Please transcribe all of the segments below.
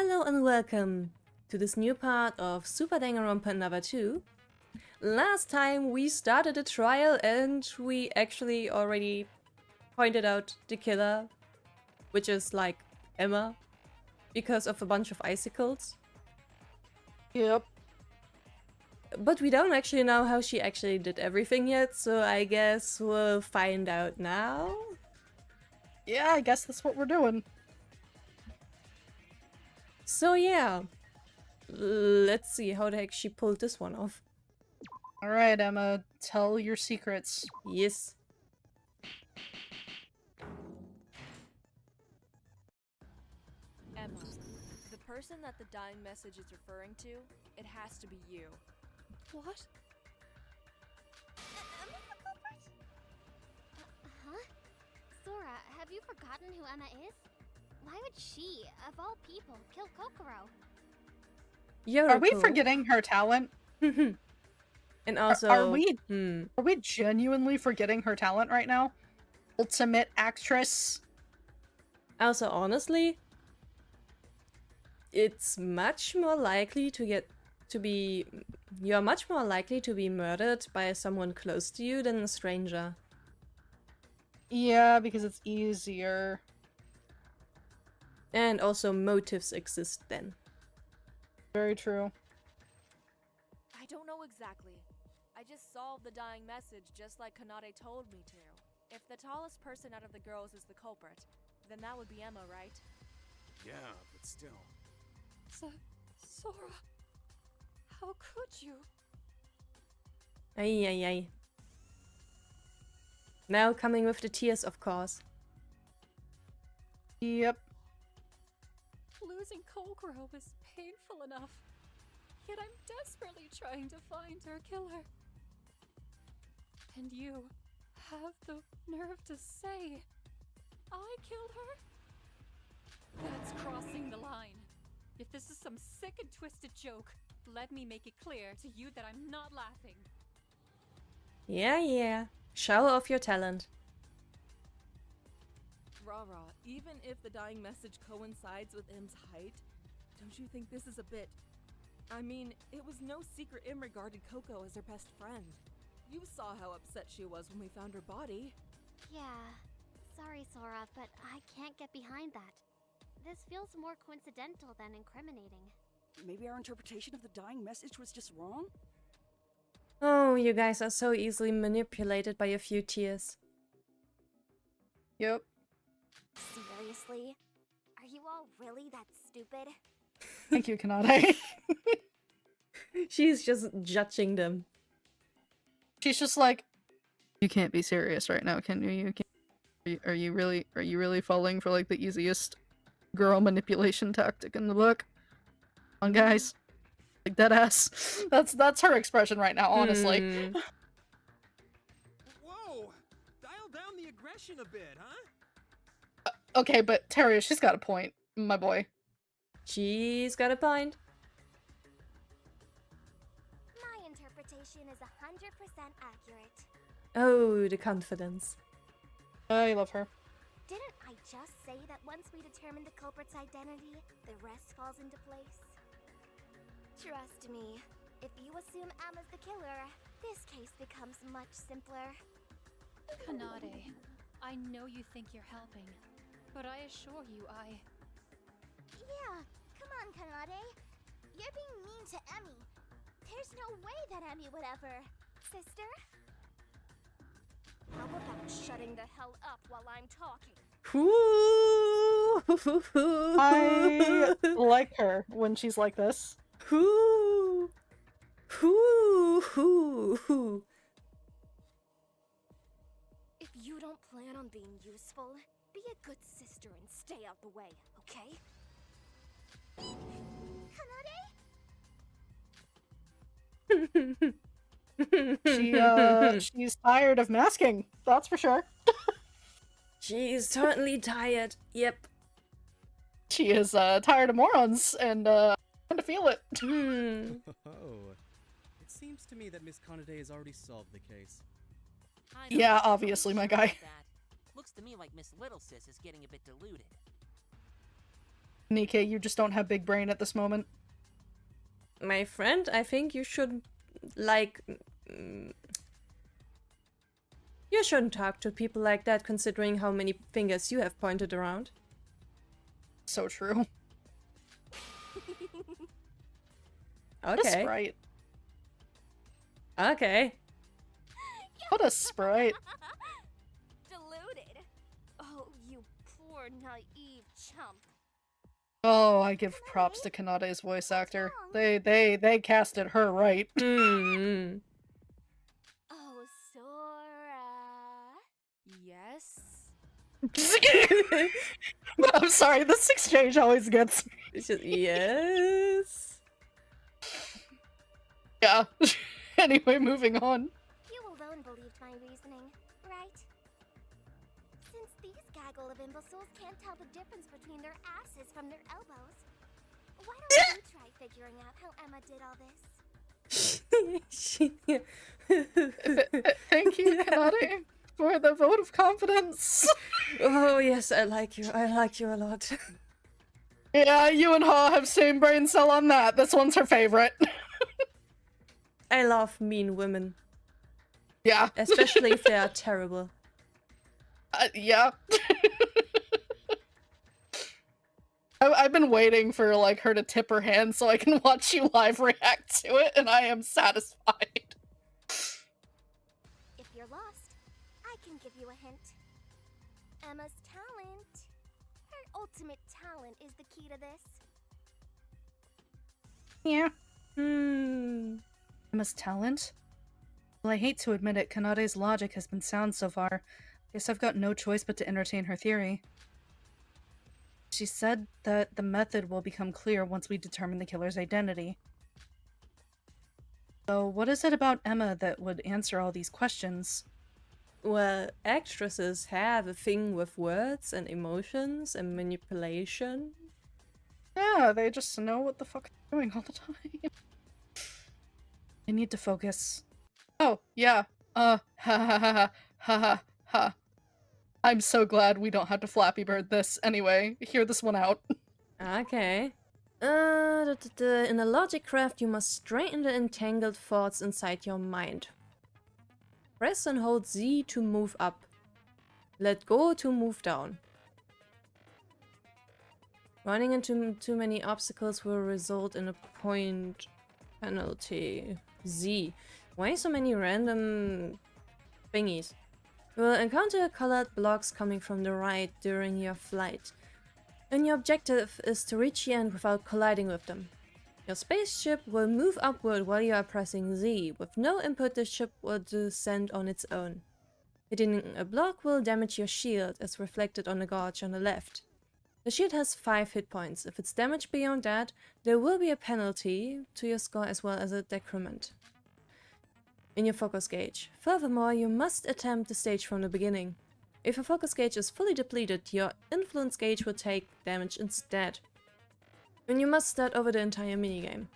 Hello and welcome to this new part of Super Danganronpa Another 2. Last time we started a trial and we actually already pointed out the killer, which is like Emma, because of a bunch of icicles. Yep. But we don't actually know how she actually did everything yet, so I guess we'll find out now. Yeah, I guess that's what we're doing. So yeah, let's see how the heck she pulled this one off. Alright, Emma, tell your secrets. Yes. Emma, the person that the dying message is referring to, it has to be you. What? Emma's the culprit? Huh? Sora, have you forgotten who Emma is? Why would she, of all people, kill Kokoro? Are we forgetting her talent? And also, are we genuinely forgetting her talent right now? Ultimate actress. Also, honestly, it's much more likely you're much more likely to be murdered by someone close to you than a stranger. Yeah, because it's easier. And also motives exist then. Very true. I don't know exactly. I just solved the dying message just like Kanade told me to. If the tallest person out of the girls is the culprit, then that would be Emma, right? Yeah, but still. Sora, how could you? Ay ay ay. Now coming with the tears, of course. Yep. Losing Kokoro was painful enough. Yet I'm desperately trying to find her killer. And you have the nerve to say I killed her? That's crossing the line. If this is some sick and twisted joke, let me make it clear to you that I'm not laughing. Yeah. Show off your talent. Rara, even if the dying message coincides with M's height, don't you think this is a bit... I mean, it was no secret M regarded Coco as her best friend. You saw how upset she was when we found her body. Yeah, sorry Sora, but I can't get behind that. This feels more coincidental than incriminating. Maybe our interpretation of the dying message was just wrong? Oh, you guys are so easily manipulated by a few tears. Yep. Seriously? Are you all really that stupid? Thank you, Kanade. She's just judging them. She's just like, you can't be serious right now, can you? You can't. Are you really falling for like the easiest girl manipulation tactic in the book? Come on, guys. Like dead ass. That's her expression right now, honestly. Whoa! Dial down the aggression a bit, huh? Okay, but Terry, she's got a point, my boy. She's got a point. My interpretation is 100% accurate. Oh, the confidence. I love her. Didn't I just say that once we determine the culprit's identity, the rest falls into place? Trust me, if you assume Emma's the killer, this case becomes much simpler. Kanade, I know you think you're helping, but I assure you Yeah, come on, Kanade. You're being mean to Emmy. There's no way that Emmy would ever... Sister? How about shutting the hell up while I'm talking? I like her when she's like this. If you don't plan on being useful, be a good sister and stay out the way, okay? Kanade? She's tired of masking, that's for sure. She's totally tired. Yep. She is tired of morons and trying to feel it. Oh, it seems to me that Miss Kanade has already solved the case. Yeah, obviously, my guy. Looks to me like Miss Little Sis is getting a bit deluded. Nikkei, you just don't have big brain at this moment. My friend, I think you should, like... You shouldn't talk to people like that, considering how many fingers you have pointed around. So true. Okay. What a sprite. Okay. What a sprite. Deluded. Oh, you poor naive chump. Oh, I give props to Kanade's voice actor. They casted her right. Hmm. Oh, Sora. Yes? I'm sorry, this exchange always gets me. It's just, yes. Yeah. Anyway, moving on. You alone believed my reasoning, right? Since these gaggle of imbeciles can't tell the difference between their asses from their elbows, why don't you try figuring out how Emma did all this? Thank you, Kanade, for the vote of confidence. Oh yes, I like you. I like you a lot. Yeah, you and Ha have same brain cell on that. This one's her favorite. I love mean women. Yeah. Especially if they are terrible. Yeah. I've been waiting for, like, her to tip her hand so I can watch you live react to it, and I am satisfied. If you're lost, I can give you a hint. Emma's talent. Her ultimate talent is the key to this. Yeah. Hmm. Emma's talent? Well, I hate to admit it, Kanade's logic has been sound so far. Guess I've got no choice but to entertain her theory. She said that the method will become clear once we determine the killer's identity. So what is it about Emma that would answer all these questions? Well, actresses have a thing with words and emotions and manipulation. Yeah, they just know what the fuck they're doing all the time. I need to focus. Oh, yeah. Ha ha ha ha ha ha. I'm so glad we don't have to Flappy Bird this. Anyway, hear this one out. Okay. In a logic craft, you must straighten the entangled thoughts inside your mind. Press and hold Z to move up. Let go to move down. Running into too many obstacles will result in a point penalty. Z. Why so many random thingies? You will encounter colored blocks coming from the right during your flight, and your objective is to reach the end without colliding with them. Your spaceship will move upward while you are pressing Z. With no input, the ship will descend on its own. Hitting a block will damage your shield, as reflected on the gauge on the left. The shield has 5 hit points. If it's damaged beyond that, there will be a penalty to your score as well as a decrement in your focus gauge. Furthermore, you must attempt the stage from the beginning. If your focus gauge is fully depleted, your influence gauge will take damage instead. And you must start over the entire minigame.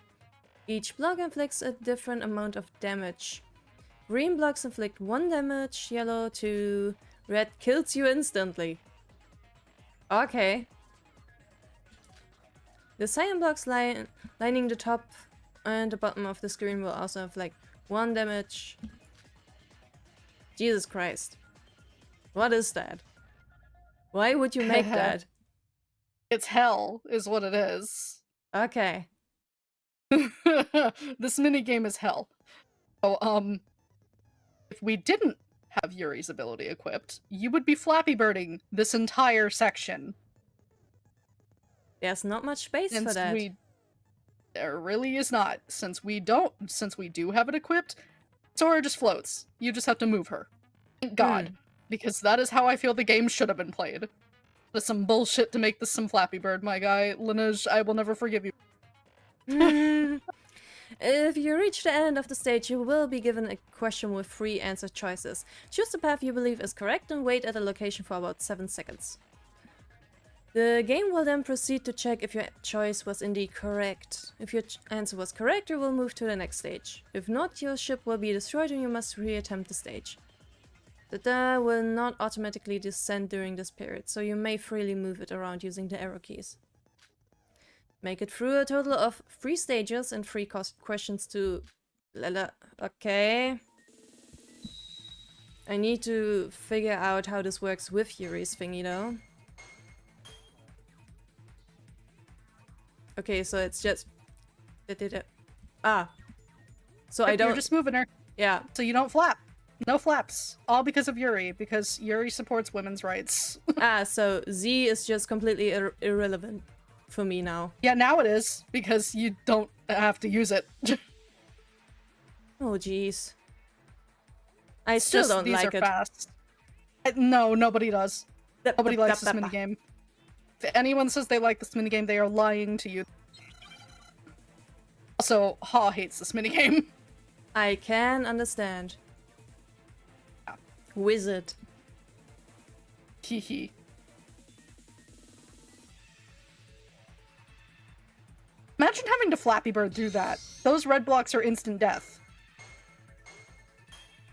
Each block inflicts a different amount of damage. Green blocks inflict 1 damage, yellow 2, red kills you instantly. Okay. The cyan blocks lining the top and the bottom of the screen will also inflict 1 damage. Jesus Christ. What is that? Why would you make that? It's hell, is what it is. Okay. This minigame is hell. So, if we didn't have Yuri's ability equipped, you would be Flappy Birding this entire section. There's not much space for that. There really is not. Since we do have it equipped, Sora just floats. You just have to move her. Thank God. Because that is how I feel the game should have been played. That's some bullshit to make this some Flappy Bird, my guy. Lineage, I will never forgive you. If you reach the end of the stage, you will be given a question with 3 answer choices. Choose the path you believe is correct and wait at a location for about 7 seconds. The game will then proceed to check if your choice was indeed correct. If your answer was correct, you will move to the next stage. If not, your ship will be destroyed and you must re-attempt the stage. The DA will not automatically descend during this period, so you may freely move it around using the arrow keys. Make it through a total of 3 stages and 3 questions to... Okay. I need to figure out how this works with Yuri's thingy though. Okay, so it's just... Ah. So I don't... You're just moving her. Yeah. So you don't flap. No flaps. All because of Yuri, because Yuri supports women's rights. Ah, so Z is just completely irrelevant for me now. Yeah, now it is, because you don't have to use it. Oh, jeez. I still don't like it. Fast. No, nobody does. Nobody likes this minigame. If anyone says they like this minigame, they are lying to you. Also, Ha hates this minigame. I can understand. Yeah. Wizard. Hehe. Imagine having to Flappy Bird do that. Those red blocks are instant death.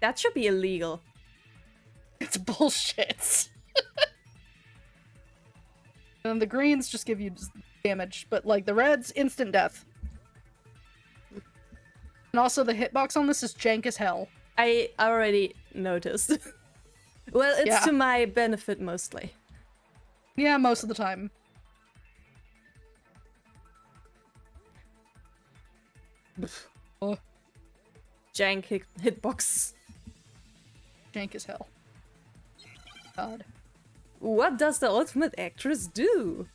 That should be illegal. It's bullshit. And the greens just give you damage, but like the reds, instant death. And also the hitbox on this is jank as hell. I already noticed. Well, it's to my benefit mostly. Yeah, most of the time. Oh. Jank hitbox. Jank as hell. God. What does the ultimate actress do?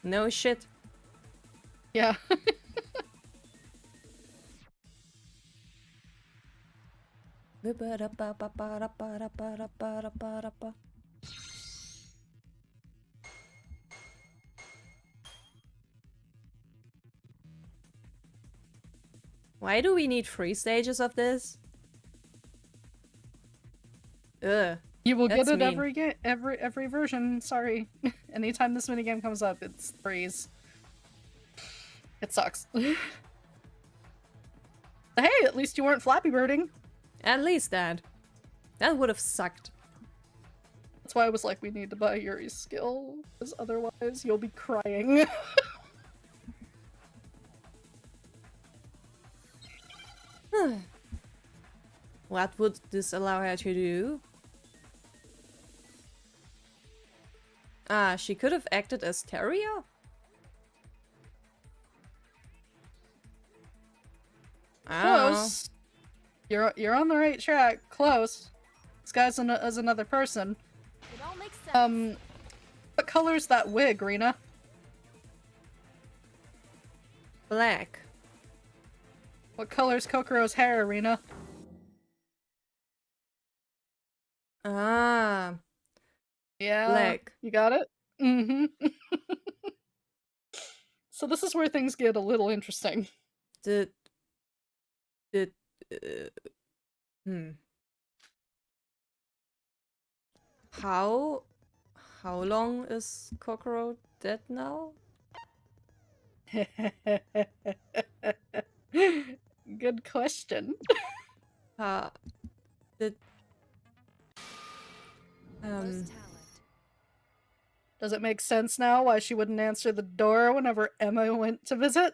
No shit. Yeah. Why do we need 3 stages of this? Ugh. You will That's get it mean. every version. Sorry. Anytime this minigame comes up, it's 3s. It sucks. Hey, at least you weren't Flappy Birding. At least that. That would have sucked. That's why I was like, we need to buy Yuri's skill, because otherwise you'll be crying. What would this allow her to do? Ah, she could have acted as Terrier? Close. You're on the right track. Close. This guy's as another person. It all makes sense. What color's that wig, Rina? Black. What color's Kokoro's hair, Rina? Ah. Yeah. Black. You got it? Mm-hmm. So this is where things get a little interesting. How long is Kokoro dead now? Good question. Does it make sense now why she wouldn't answer the door whenever Emma went to visit?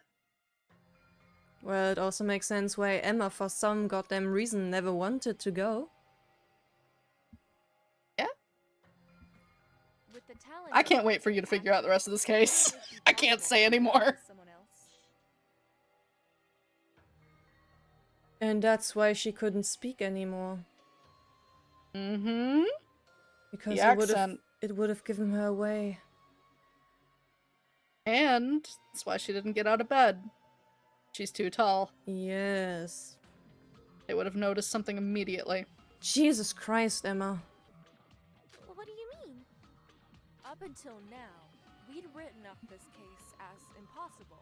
Well, it also makes sense why Emma, for some goddamn reason, never wanted to go. Yeah. With the talent I can't wait for you to figure out the rest of this case. I can't say anymore. And that's why she couldn't speak anymore. Mm-hmm. Because The it would have given her away. And that's why she didn't get out of bed. She's too tall. Yes. They would have noticed something immediately. Jesus Christ, Emma. Well, what do you mean? Up until now, we'd written up this case as impossible,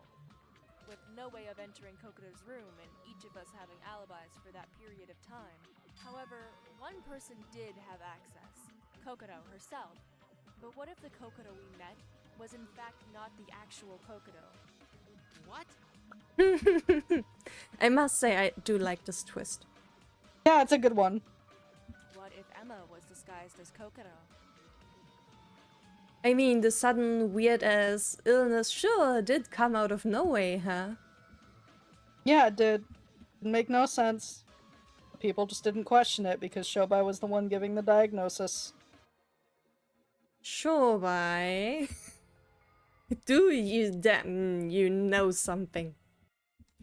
with no way of entering Kokoro's room and each of us having alibis for that period of time. However, one person did have access, Kokoro herself. But what if the Kokoro we met was in fact not the actual Kokoro? What? I must say, I do like this twist. Yeah, it's a good one. What if Emma was disguised as Kokoro? I mean, the sudden weird-ass illness sure did come out of nowhere, huh? Yeah, it did. Didn't make no sense. People just didn't question it because Shobai was the one giving the diagnosis. Shobai. Do you damn you know something?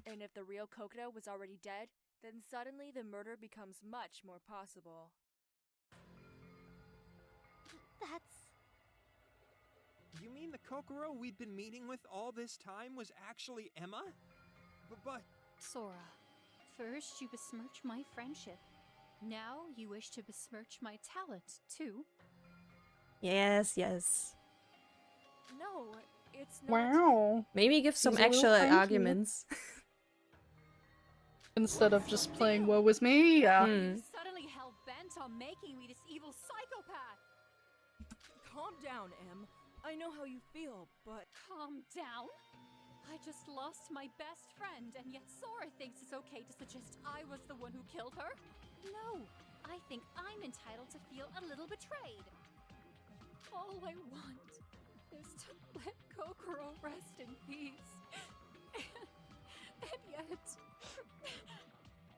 And if the real Kokoda was already dead, then suddenly the murder becomes much more possible. That's... You mean the Kokoro we'd been meeting with all this time was actually Emma? But... Sora, first you besmirch my friendship. Now you wish to besmirch my talent, too. Yes, yes. No, it's not. Wow. Maybe give some He's a little actual cranky. arguments. Instead of just playing woe is me, yeah. You suddenly hell-bent on making me this evil psychopath! Calm down, Em. I know how you feel, but... Calm down? I just lost my best friend, and yet Sora thinks it's okay to suggest I was the one who killed her? No, I think I'm entitled to feel a little betrayed. All I want is to let Kokoro rest in peace. And yet...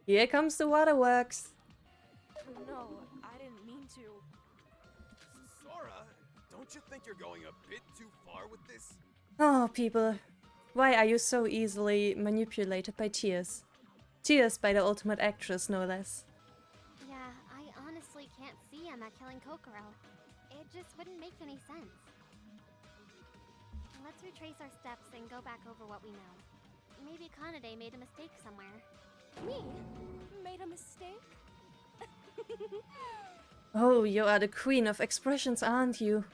Here comes the waterworks. No, I didn't mean to. Sora, don't you think you're going a bit too far with this? Oh, people. Why are you so easily manipulated by tears? Tears by the ultimate actress, no less. Yeah, I honestly can't see Emma killing Kokoro. It just wouldn't make any sense. Let's retrace our steps and go back over what we know. Maybe Kanade made a mistake somewhere. Me? Made a mistake? Oh, you are the queen of expressions, aren't you?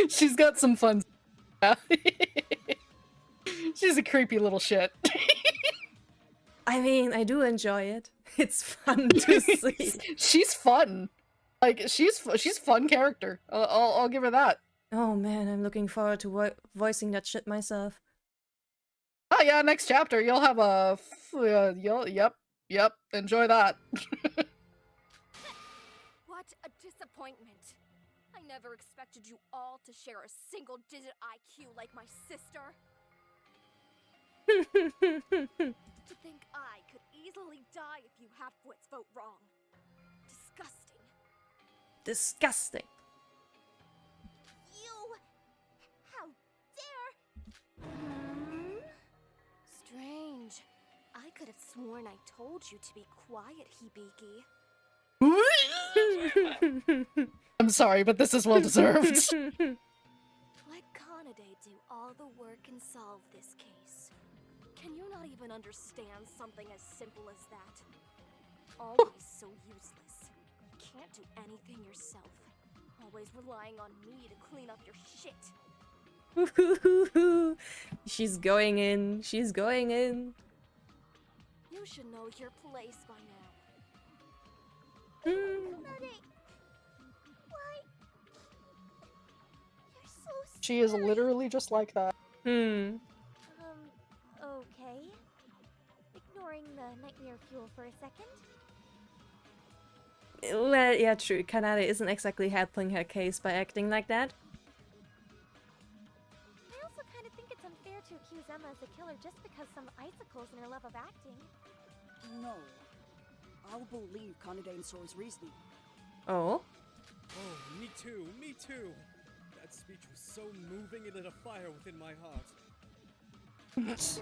She's got some fun. She's a creepy little shit. I mean, I do enjoy it. It's fun to see. She's fun. Like she's fun character. I'll give her that. Oh man, I'm looking forward to voicing that shit myself. Oh yeah, next chapter you'll have a yep. Enjoy that. What a disappointment. I never expected you all to share a single-digit IQ like my sister. To think I could easily die if you half-wits vote wrong. Disgusting. Disgusting. You... How dare... Strange. I could have sworn I told you to be quiet, Hibiki. I'm sorry, but this is well deserved. Let Kanade do all the work and solve this case. Can you not even understand something as simple as that? Always so useless. Can't do anything yourself. Always relying on me to clean up your shit. She's going in. She's going in. You should know your place by now. Kanade... Why? You're so She is literally just like that. okay. Ignoring the nightmare fuel for a second. Well, yeah, true. Kanade isn't exactly helping her case by acting like that. I also kind of think it's unfair to accuse Emma as a killer just because some icicles in her love of acting. No. I'll believe Kanade and Sora's reasoning. Oh? Oh, me too, me too. That speech was so moving it lit a fire within my heart. Too much.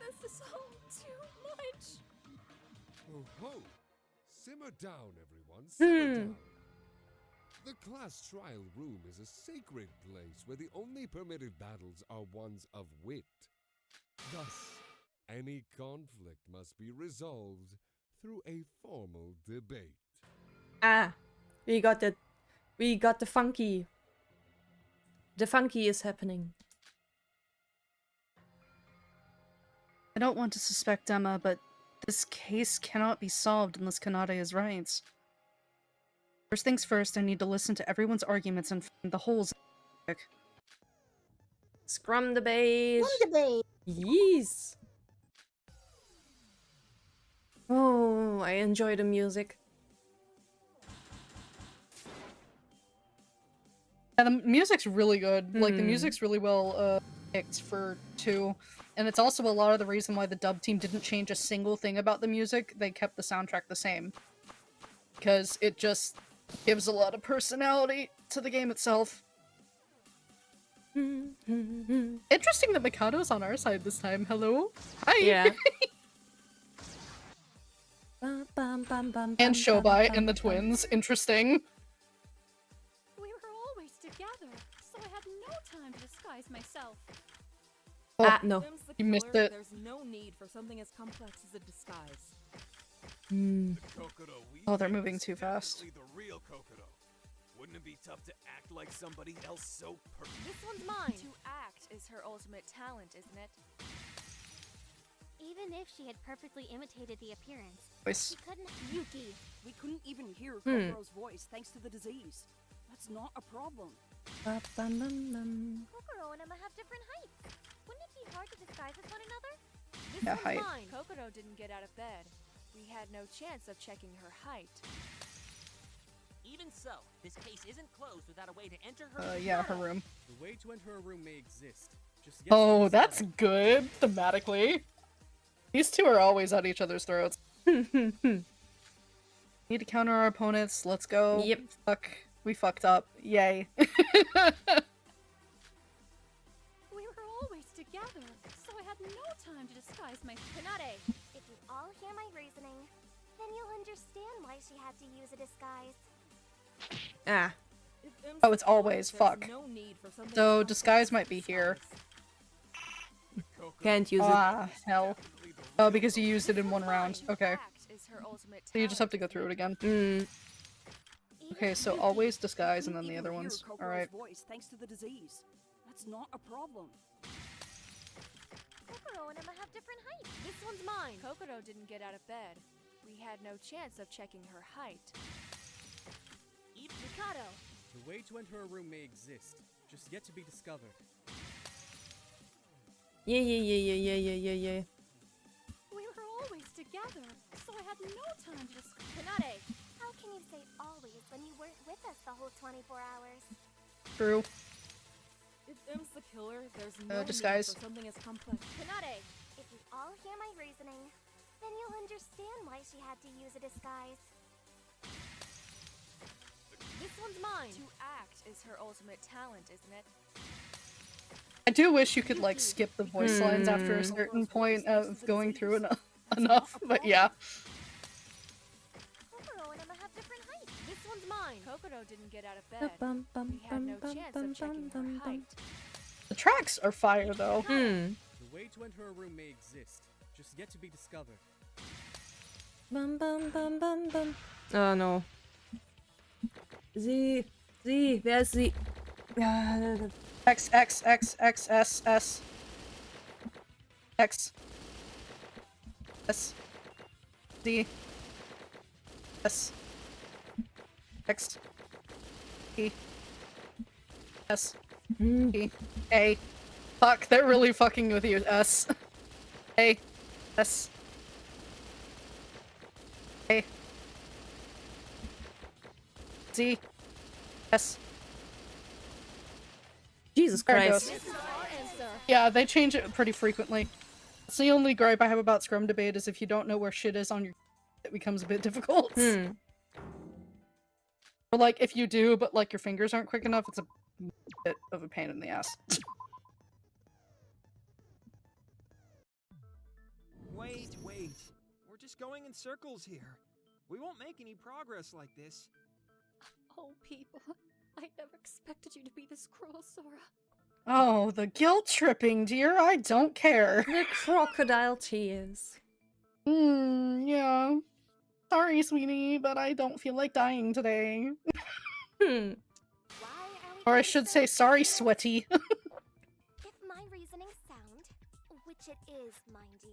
This is all too much. Oh ho! Simmer down, everyone. Simmer down. The class trial room is a sacred place where the only permitted battles are ones of wit. Thus, any conflict must be resolved through a formal debate. Ah, we got the funky. The funky is happening. I don't want to suspect Emma, but this case cannot be solved unless Kanade is right. First things first, I need to listen to everyone's arguments and find the holes. Scrum debate. Yes. Oh, I enjoy the music. Yeah, the music's really good. Like, the Hmm. music's really well picked for 2. And it's also a lot of the reason why the dub team didn't change a single thing about the music. They kept the soundtrack the same. Because it just gives a lot of personality to the game itself. Interesting that Mikado's on our side this time. Hello? Hi! Yeah. And Shobai and the twins. Interesting. We were always together, so I had no time to disguise myself. Oh, no. Them's the You missed killer, it. There's no need for something as complex as a disguise. Oh, they're moving too fast. The real Kokoro. Wouldn't it be tough to act like somebody else so perfect? This one's mine. To act is her ultimate talent, isn't it? Even if she had perfectly imitated the appearance, Voice. she couldn't. Yuki, we couldn't even hear Hmm. Kokoro's voice thanks to the disease. That's not a problem. Kokoro and Emma have different heights. Wouldn't it be hard to disguise as one another? This Yeah, one's height. mine. Kokoro didn't get out of bed. We had no chance of checking her height. Even so, this case isn't closed without a way to enter her. Yeah, her room. The way to enter a room may exist. Just get Oh, to that's good, thematically. These two are always at each other's throats. Need to counter our opponents. Let's go. Yep. Fuck. We fucked up. Yay. We were always together, so I had no time to disguise myself. Kanade, if you all hear my reasoning, then you'll understand why she had to use a disguise. Ah. If M's Oh, the it's killer, always. there's Fuck. no need for something So, as disguise complex might as be a here. disguise. Can't use it. Ah, hell. Oh, because you used it in one round. Okay. Act is her ultimate So you just have to go talent, through it isn't again. Even Okay, so Yuki, always disguise and Couldn't then the even other hear ones. Kokoro's Alright. voice thanks to the disease. That's not a problem. Kokoro and Emma have different heights. This one's mine. Kokoro didn't get out of bed. We had no chance of checking her height. Mikado, The way to enter a room may exist. Just yet to be discovered. Yeah. We were always together, so I had no time to disguise. Kanade, how can you say always when you weren't with us the whole 24 hours? True. If M's the killer, there's no disguise. need for something as complex. Kanade, if you all hear my reasoning, then you'll understand why she had to use a disguise. This one's mine. To act is her ultimate talent, isn't it? I do wish you could, like, skip the voice lines after a certain point of going through enough, but yeah. Kokoro and Emma have different heights. This one's mine. Kokoro didn't get out of bed. We had no chance of checking her height. The tracks are fire, though. The way to enter a room may exist. Just yet to be discovered. Oh no. Sie. Wer ist sie? X, X, X, X, S, S. X. S. D. S. X. E. S. E. A. Fuck, they're really fucking with you. S. A. S. A. Z. S. Jesus There it Christ. goes. Yeah, they change it pretty frequently. It's the only gripe I have about Scrum Debate is if you don't know where shit is on your it becomes a bit difficult. Or like, if you do, but like your fingers aren't quick enough, it's a bit of a pain in the ass. Wait. We're just going in circles here. We won't make any progress like this. Oh, people. I never expected you to be this cruel, Sora. Oh, the guilt tripping, dear. I don't care. The crocodile tears. Yeah. Sorry, sweetie, but I don't feel like dying today. Or I should say, sorry, sweaty. If my reasoning's sound, which it is, mind you,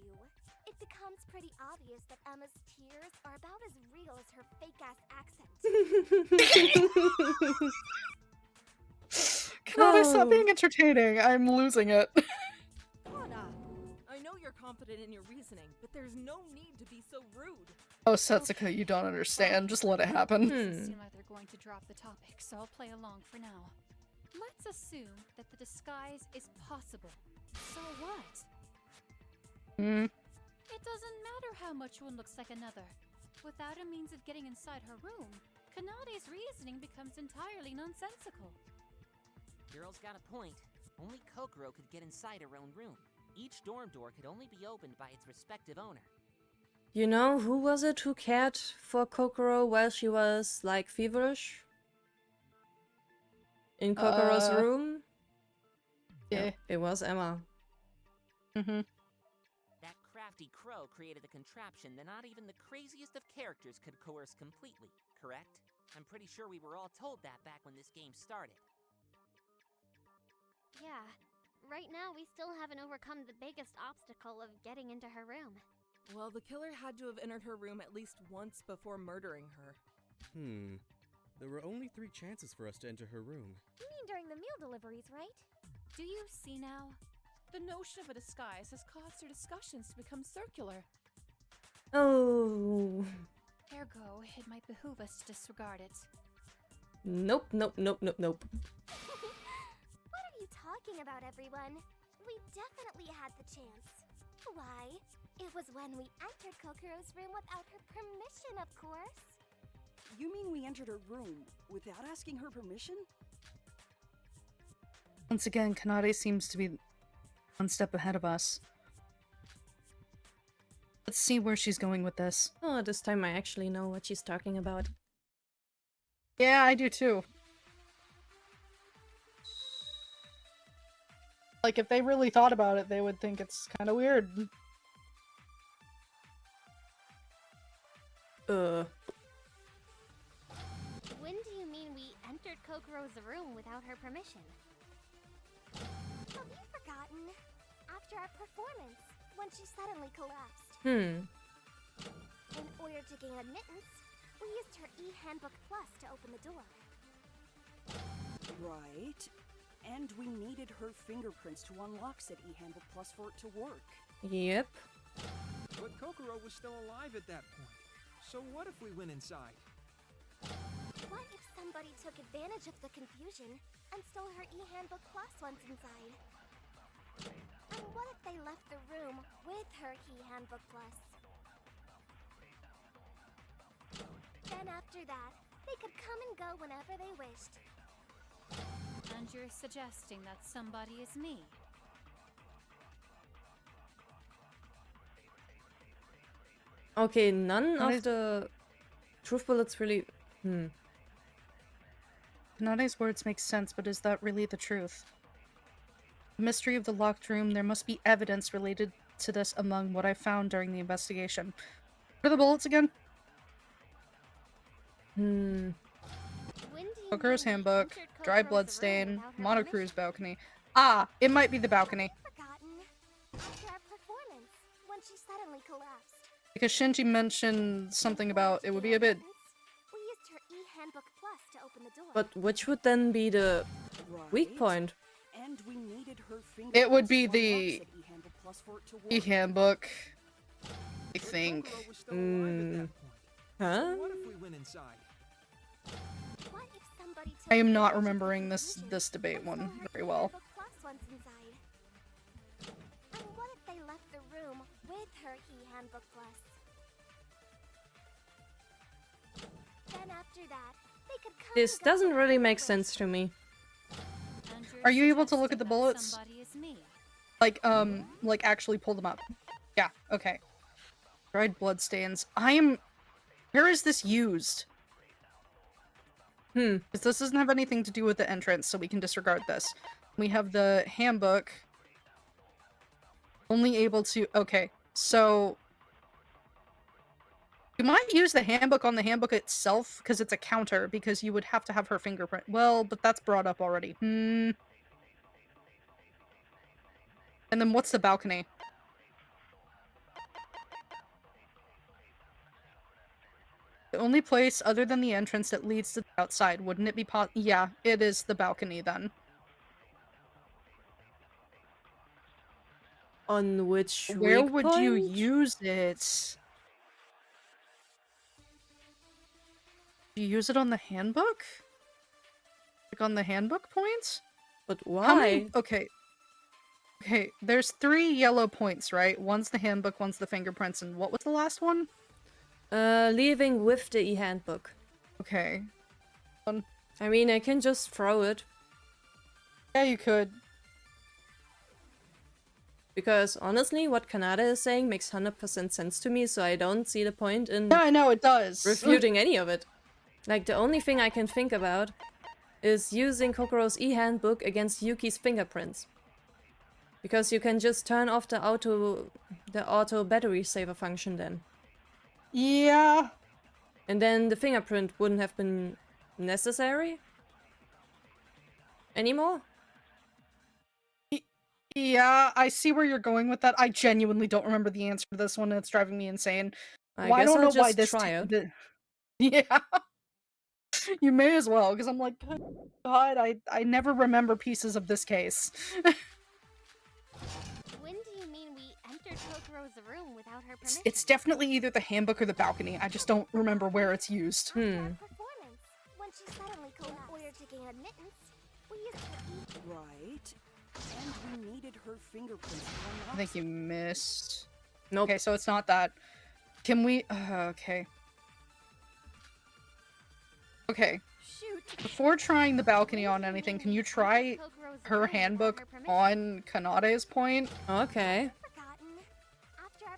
it becomes pretty obvious that Emma's tears are about as real as her fake-ass accent. Can I stop being entertaining? I'm losing it. Anna, I know you're confident in your reasoning, but there's no need to be so rude. Oh, Setsuka, you don't understand. Just let it happen. Seem like they're going to drop the topic, so I'll play along for now. Let's assume that the disguise is possible. So what? It doesn't matter how much one looks like another. Without a means of getting inside her room, Kanade's reasoning becomes entirely nonsensical. Girl's got a point. Only Kokoro could get inside her own room. Each dorm door could only be opened by its respective owner. You know, who was it who cared for Kokoro while she was, like, feverish? In Kokoro's room? Yeah. It was Emma. That crafty crow created a contraption that not even the craziest of characters could coerce completely, correct? I'm pretty sure we were all told that back when this game started. Yeah. Right now, we still haven't overcome the biggest obstacle of getting into her room. Well, the killer had to have entered her room at least once before murdering her. There were only 3 chances for us to enter her room. You mean during the meal deliveries, right? Do you see now? The notion of a disguise has caused her discussions to become circular. Oh. Ergo, it might behoove us to disregard it. Nope, nope, nope, nope, nope. What are you talking about, everyone? We definitely had the chance. Why? It was when we entered Kokoro's room without her permission, of course. You mean we entered her room without asking her permission? Once again, Kanade seems to be one step ahead of us. Let's see where she's going with this. Oh, this time I actually know what she's talking about. Yeah, I do too. Like, if they really thought about it, they would think it's kind of weird. When do you mean we entered Kokoro's room without her permission? Have you forgotten? After our performance, when she suddenly collapsed. In order to gain admittance, we used her e-handbook plus to open the door. Right. And we needed her fingerprints to unlock said e-handbook plus for it to work. Yep. But Kokoro was still alive at that point. So what if we went inside? What if somebody took advantage of the confusion and stole her e-handbook plus once inside? And what if they left the room with her e-handbook plus? Then after that, they could come and go whenever they wished. And you're suggesting that somebody is me? Okay, none of the truth bullets really... Kanade's words make sense, but is that really the truth? The mystery of the locked room, there must be evidence related to this among what I found during the investigation. What are the bullets again? Kokoro's handbook, dry bloodstain, monocru's balcony. Ah, it might be the balcony. After our performance, when she suddenly collapsed. Because Shinji mentioned something about it would be a bit... We used her e-handbook plus to open the door. But which would then be the weak point? And we needed her It would be the e-handbook, I think. Huh? What if we went inside? What if somebody took I am not remembering this debate one very well. plus once inside? And what if they left the room with her e-handbook plus? Then after that, they could come This and go doesn't whenever really they make wished. sense to me. Are you able to look at the bullets? Somebody is me. Like actually pull them up. Yeah, okay. Dried bloodstains. Where is this used? Because this doesn't have anything to do with the entrance, so we can disregard this. We have the handbook. Only able to... Okay, so... You might use the handbook on the handbook itself, because it's a counter, because you would have to have her fingerprint. Well, but that's brought up already. And then what's the balcony? The only place other than the entrance that leads to the outside, wouldn't it be yeah, it is the balcony then. On which Where weak would point? you use it? Do you use it on the handbook? Like on the handbook points? But How many? why? Okay. Okay, there's 3 yellow points, right? One's the handbook, one's the fingerprints, and what was the last one? Leaving with the e-handbook. Okay. I mean, I can just throw it. Yeah, you could. Because honestly, what Kanata is saying makes 100% sense to me, so I don't see the point in Yeah, I know, it does. refuting any of it. Like, the only thing I can think about is using Kokoro's e-handbook against Yuki's fingerprints. Because you can just turn off the auto battery saver function then. Yeah. And then the fingerprint wouldn't have been necessary anymore. Yeah, I see where you're going with that. I genuinely don't remember the answer to this one, and it's driving me insane. I Well, I guess don't I'll know why just this try it. Yeah. You may as well, because I'm like, God, I never remember pieces of this case. When do you mean we entered Kokoro's room without her permission? It's definitely either the handbook or the balcony. I just don't remember where it's used. Performance. When she suddenly collapsed. We're taking admittance. We used her Right. And we needed her fingerprints to unlock. I think you missed. Nope. Okay, so it's not that. Can we... okay. Okay. Shoot. Before trying the balcony on anything, can you try her handbook on Kanade's point? Okay.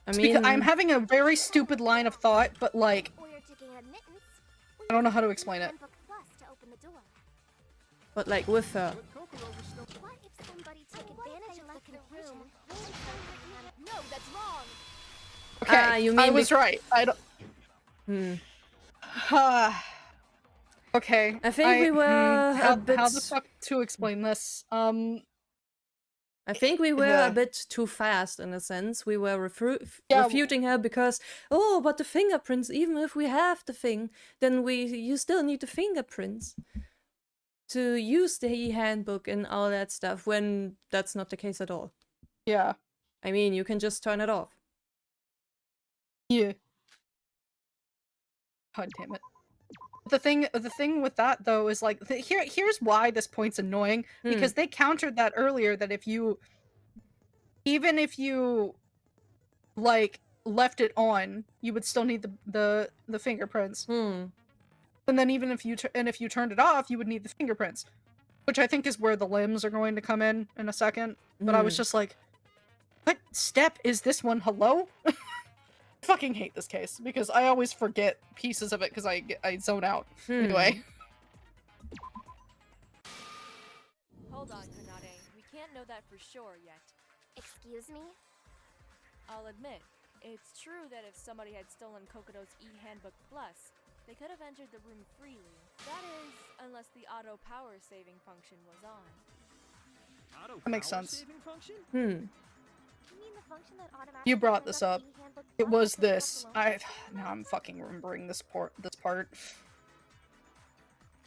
I Because mean, I'm having a very stupid line of thought, but like... We're taking admittance. I don't know how to explain it. Handbook Plus to open the door. but like with her. What if somebody took advantage of the confusion? No, that's wrong. Okay, you mean I was right. I don't... okay. I think we were how, a bit... how the fuck to explain this? I think we were a bit too fast in a sense. We were refuting her because, oh, but the fingerprints, even if we have the thing, then you still need the fingerprints to use the e-handbook and all that stuff, when that's not the case at all. Yeah. I mean, you can just turn it off. Yeah. God damn it. The thing with that though is like here's why this point's annoying, because they countered that earlier, that if you even if you like left it on, you would still need the fingerprints. And then even if you if you turned it off, you would need the fingerprints, which I think is where the limbs are going to come in a second. But I was just like, what step is this one? Hello? I fucking hate this case because I always forget pieces of it because I zone out. Anyway. Hold on, Kanade. We can't know that for sure yet. Excuse me? I'll admit, it's true that if somebody had stolen Kokodo's e-handbook plus, they could have entered the room freely. That is, unless the auto power saving function was on. That makes sense. You mean the function that automatically You brought this up. e-handbook It plus was to this. unlock Now I'm fucking remembering this part.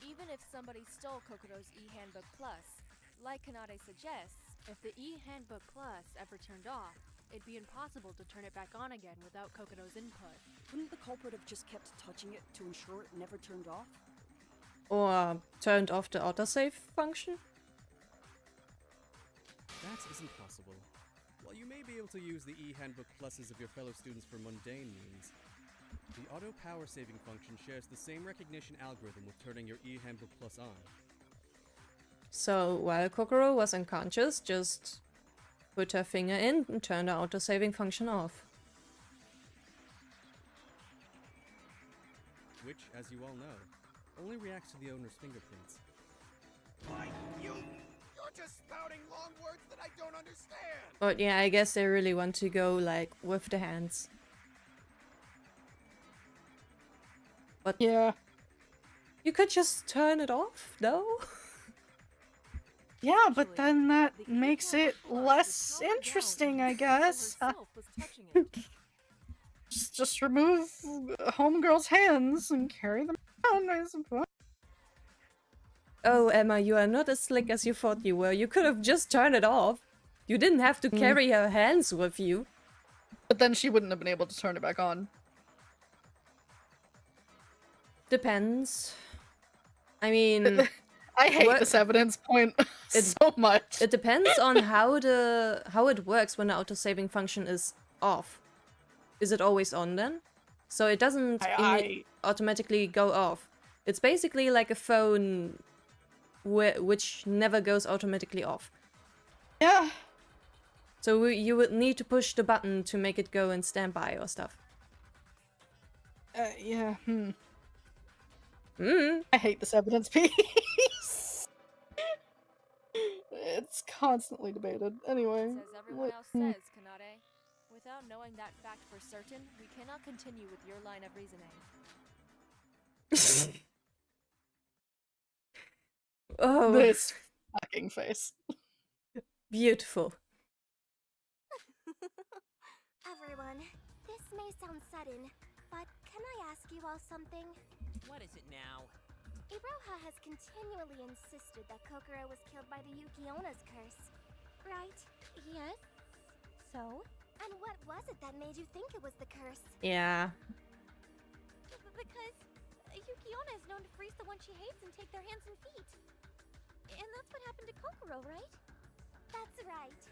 Even if somebody stole Kokodo's e-handbook plus, like Kanade suggests, if the e-handbook plus ever turned off, it'd be impossible to turn it back on again without Kokodo's input. Wouldn't the culprit have just kept touching it to ensure it never turned off? Or turned off the autosave function? That isn't possible. While you may be able to use the e-handbook pluses of your fellow students for mundane means, the auto power saving function shares the same recognition algorithm with turning your e-handbook plus on. So while Kokoro was unconscious, just put her finger in and turn the auto-saving function off. Which, as you all know, only reacts to the owner's fingerprints. Why, you're just spouting long words that I don't understand! But yeah, I guess they really want to go, like, with the hands. But yeah, you could just turn it off, no? Yeah, but then that makes it less interesting, I guess. Just remove homegirl's hands and carry them around, I suppose. Oh, Emma, you are not as slick as you thought you were. You could have just turned it off. You didn't have to carry her hands with you. But then she wouldn't have been able to turn it back on. Depends. I mean... I hate What- this evidence point so much. It depends on how it works when the autosaving function is off. Is it always on then? So it doesn't automatically go off. It's basically like a phone which never goes automatically off. Yeah. So you would need to push the button to make it go in standby or stuff. Yeah. Hmm. I hate this evidence piece. It's constantly debated. Anyway. As everyone else says, Kanade. Without knowing that fact for certain, we cannot continue with your line of reasoning. Oh, This fucking face. Beautiful. Everyone, this may sound sudden, but can I ask you all something? What is it now? Iroha has continually insisted that Kokoro was killed by the Yukiona's curse, right? Yes. So? And what was it that made you think it was the curse? Yeah. Because Yukiona is known to freeze the one she hates and take their hands and feet. And that's what happened to Kokoro, right? That's right.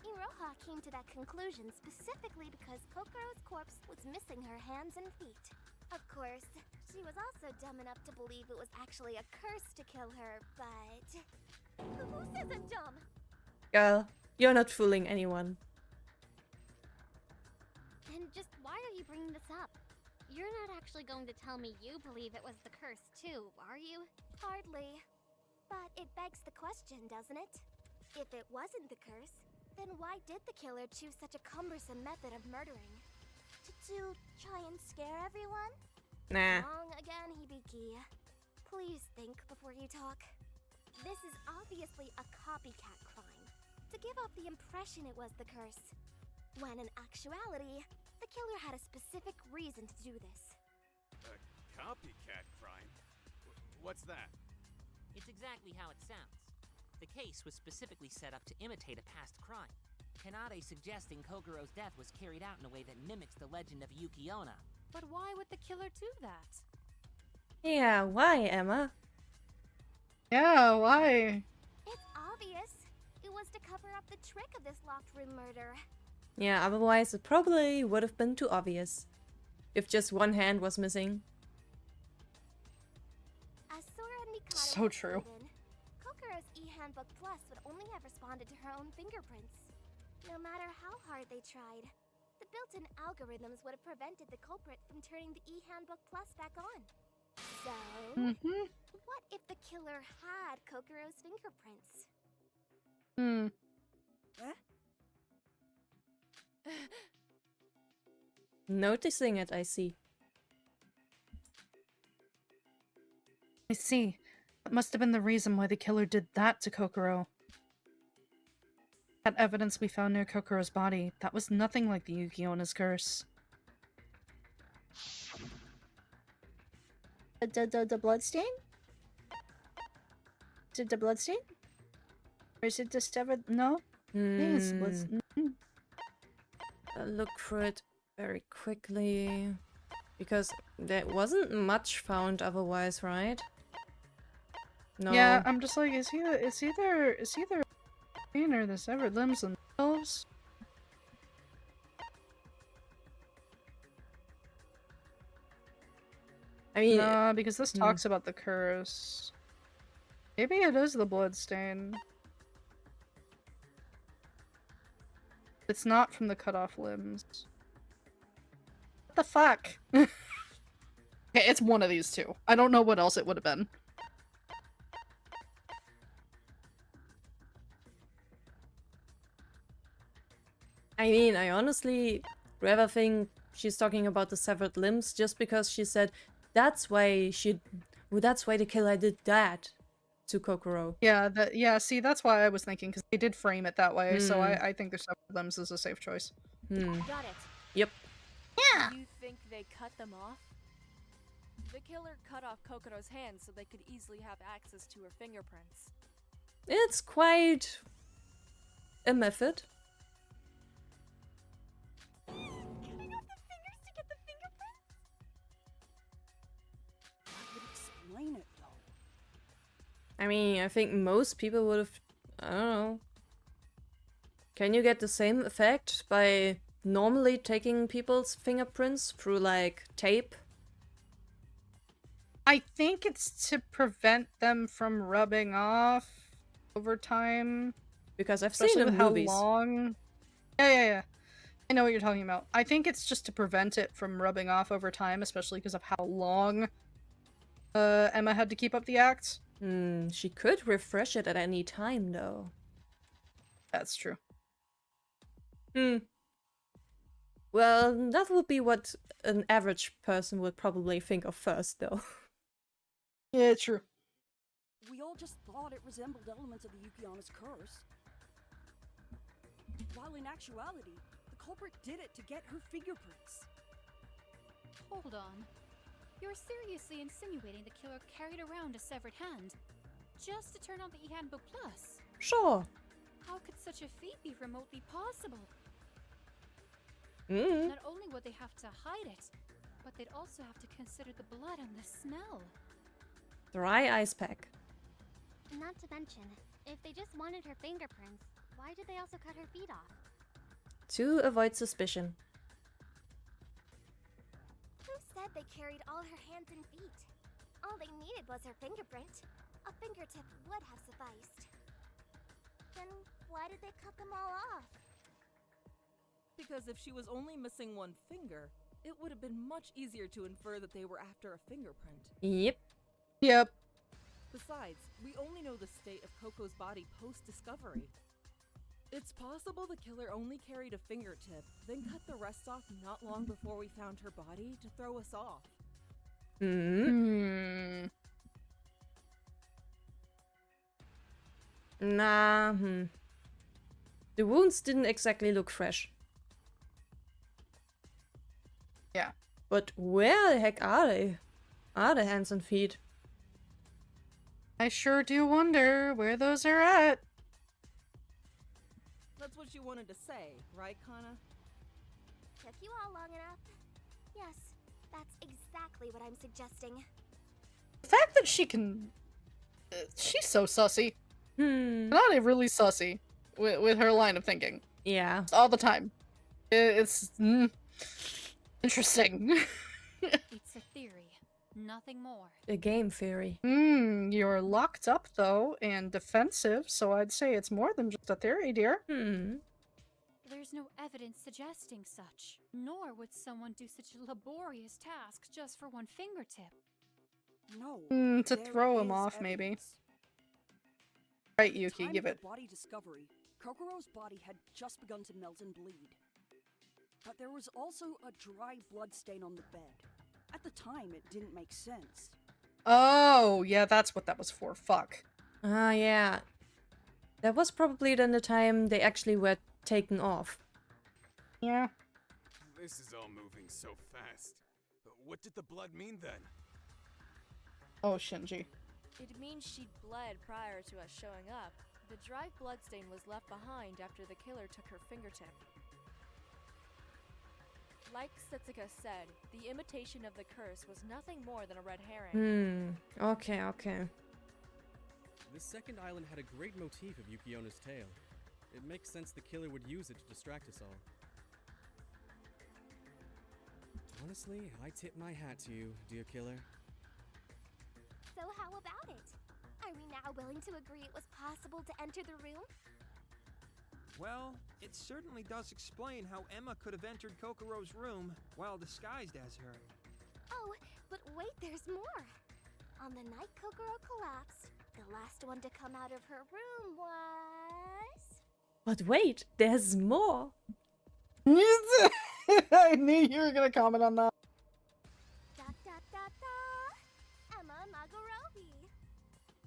Iroha came to that conclusion specifically because Kokoro's corpse was missing her hands and feet. Of course, she was also dumb enough to believe it was actually a curse to kill her, but... Who says I'm dumb? Girl, you're not fooling anyone. And just why are you bringing this up? You're not actually going to tell me you believe it was the curse too, are you? Hardly. But it begs the question, doesn't it? If it wasn't the curse, then why did the killer choose such a cumbersome method of murdering? To try and scare everyone? Nah. Wrong again, Hibiki. Please think before you talk. This is obviously a copycat crime, to give off the impression it was the curse, when in actuality, the killer had a specific reason to do this. A copycat crime? What's that? It's exactly how it sounds. The case was specifically set up to imitate a past crime. Kanade suggesting Kokoro's death was carried out in a way that mimics the legend of Yukiona. But why would the killer do that? Yeah, why, Emma? Yeah, why? It's obvious. It was to cover up the trick of this locked room murder. Yeah, otherwise it probably would have been too obvious. If just one hand was missing. As Sora and Mikado So had true. proven, Kokoro's e-handbook plus would only have responded to her own fingerprints. No matter how hard they tried, the built-in algorithms would have prevented the culprit from turning the e-handbook plus back on. So, what if the killer had Kokoro's fingerprints? Noticing it, I see. I see. That must have been the reason why the killer did that to Kokoro. That evidence we found near Kokoro's body, that was nothing like the Yukiona's curse. The bloodstain? Is it the bloodstain? Or is it discovered? No? Yes, I'll look through it very quickly. Because there wasn't much found otherwise, right? No. Yeah, I'm just like, is either or the severed limbs themselves? I mean, nah, because this talks about the curse. Maybe it is the bloodstain. It's not from the cut off limbs. What the fuck? Okay, it's one of these two. I don't know what else it would have been. I mean, I honestly rather think she's talking about the severed limbs just because she said that's why the killer did that to Kokoro. Yeah, see, that's why I was thinking, because they did frame it that way, so I think the severed limbs is a safe choice. Got it. Yep. Yeah. You think they cut them off? The killer cut off Kokoro's hands so they could easily have access to her fingerprints. It's quite a method. Cutting off the fingers to get the fingerprints? That would explain it, though. I mean, I think most people would have... I don't know. Can you get the same effect by normally taking people's fingerprints through, like, tape? I think it's to prevent them from rubbing off over time. Because I've Especially seen with in how movies. long... Yeah. I know what you're talking about. I think it's just to prevent it from rubbing off over time, especially because of how long Emma had to keep up the act. She could refresh it at any time, though. That's true. Well, that would be what an average person would probably think of first, though. Yeah, true. We all just thought it resembled elements of the Yukiona's curse. While in actuality, the culprit did it to get her fingerprints. Hold on. You're seriously insinuating the killer carried around a severed hand just to turn on the e-handbook plus? Sure. How could such a feat be remotely possible? Mm. Not only would they have to hide it, but they'd also have to consider the blood and the smell. Dry ice pack. Not to mention, if they just wanted her fingerprints, why did they also cut her feet off? To avoid suspicion. Who said they carried all her hands and feet? All they needed was her fingerprint. A fingertip would have sufficed. Then why did they cut them all off? Because if she was only missing one finger, it would have been much easier to infer that they were after a fingerprint. Yep. Besides, we only know the state of Coco's body post-discovery. It's possible the killer only carried a fingertip, then cut the rest off not long before we found her body to throw us off. Nah, The wounds didn't exactly look fresh. Yeah. But where the heck are they? Are the hands and feet? I sure do wonder where those are at. That's what you wanted to say, right, Kana? Took you all long enough? Yes, that's exactly what I'm suggesting. The fact that she can... she's so sussy. Not really sussy with her line of thinking. Yeah. All the time. It's... interesting. It's a theory, nothing more. A game theory. You're locked up, though, and defensive, so I'd say it's more than just a theory, dear. There's no evidence suggesting such, nor would someone do such a laborious task just for one fingertip. No. To throw him off, maybe. Right, Yuki, give it. Body discovery, Kokoro's body had just begun to melt and bleed. But there was also a dry blood stain on the bed. At the time, it didn't make sense. Oh, yeah, that's what that was for. Fuck. Ah, yeah. That was probably then the time they actually were taken off. Yeah. This is all moving so fast. What did the blood mean then? Oh, Shinji. It means she'd bled prior to us showing up. The dry bloodstain was left behind after the killer took her fingertip. Like Setsuka said, the imitation of the curse was nothing more than a red herring. Okay. This second island had a great motif of Yukiona's tale. It makes sense the killer would use it to distract us all. Honestly, I tip my hat to you, dear killer. So how about it? Are we now willing to agree it was possible to enter the room? Well, it certainly does explain how Emma could have entered Kokoro's room while disguised as her. Oh, but wait, there's more. On the night Kokoro collapsed, the last one to come out of her room was... But wait, there's more. I knew you were gonna comment on that. Emma Magorobi.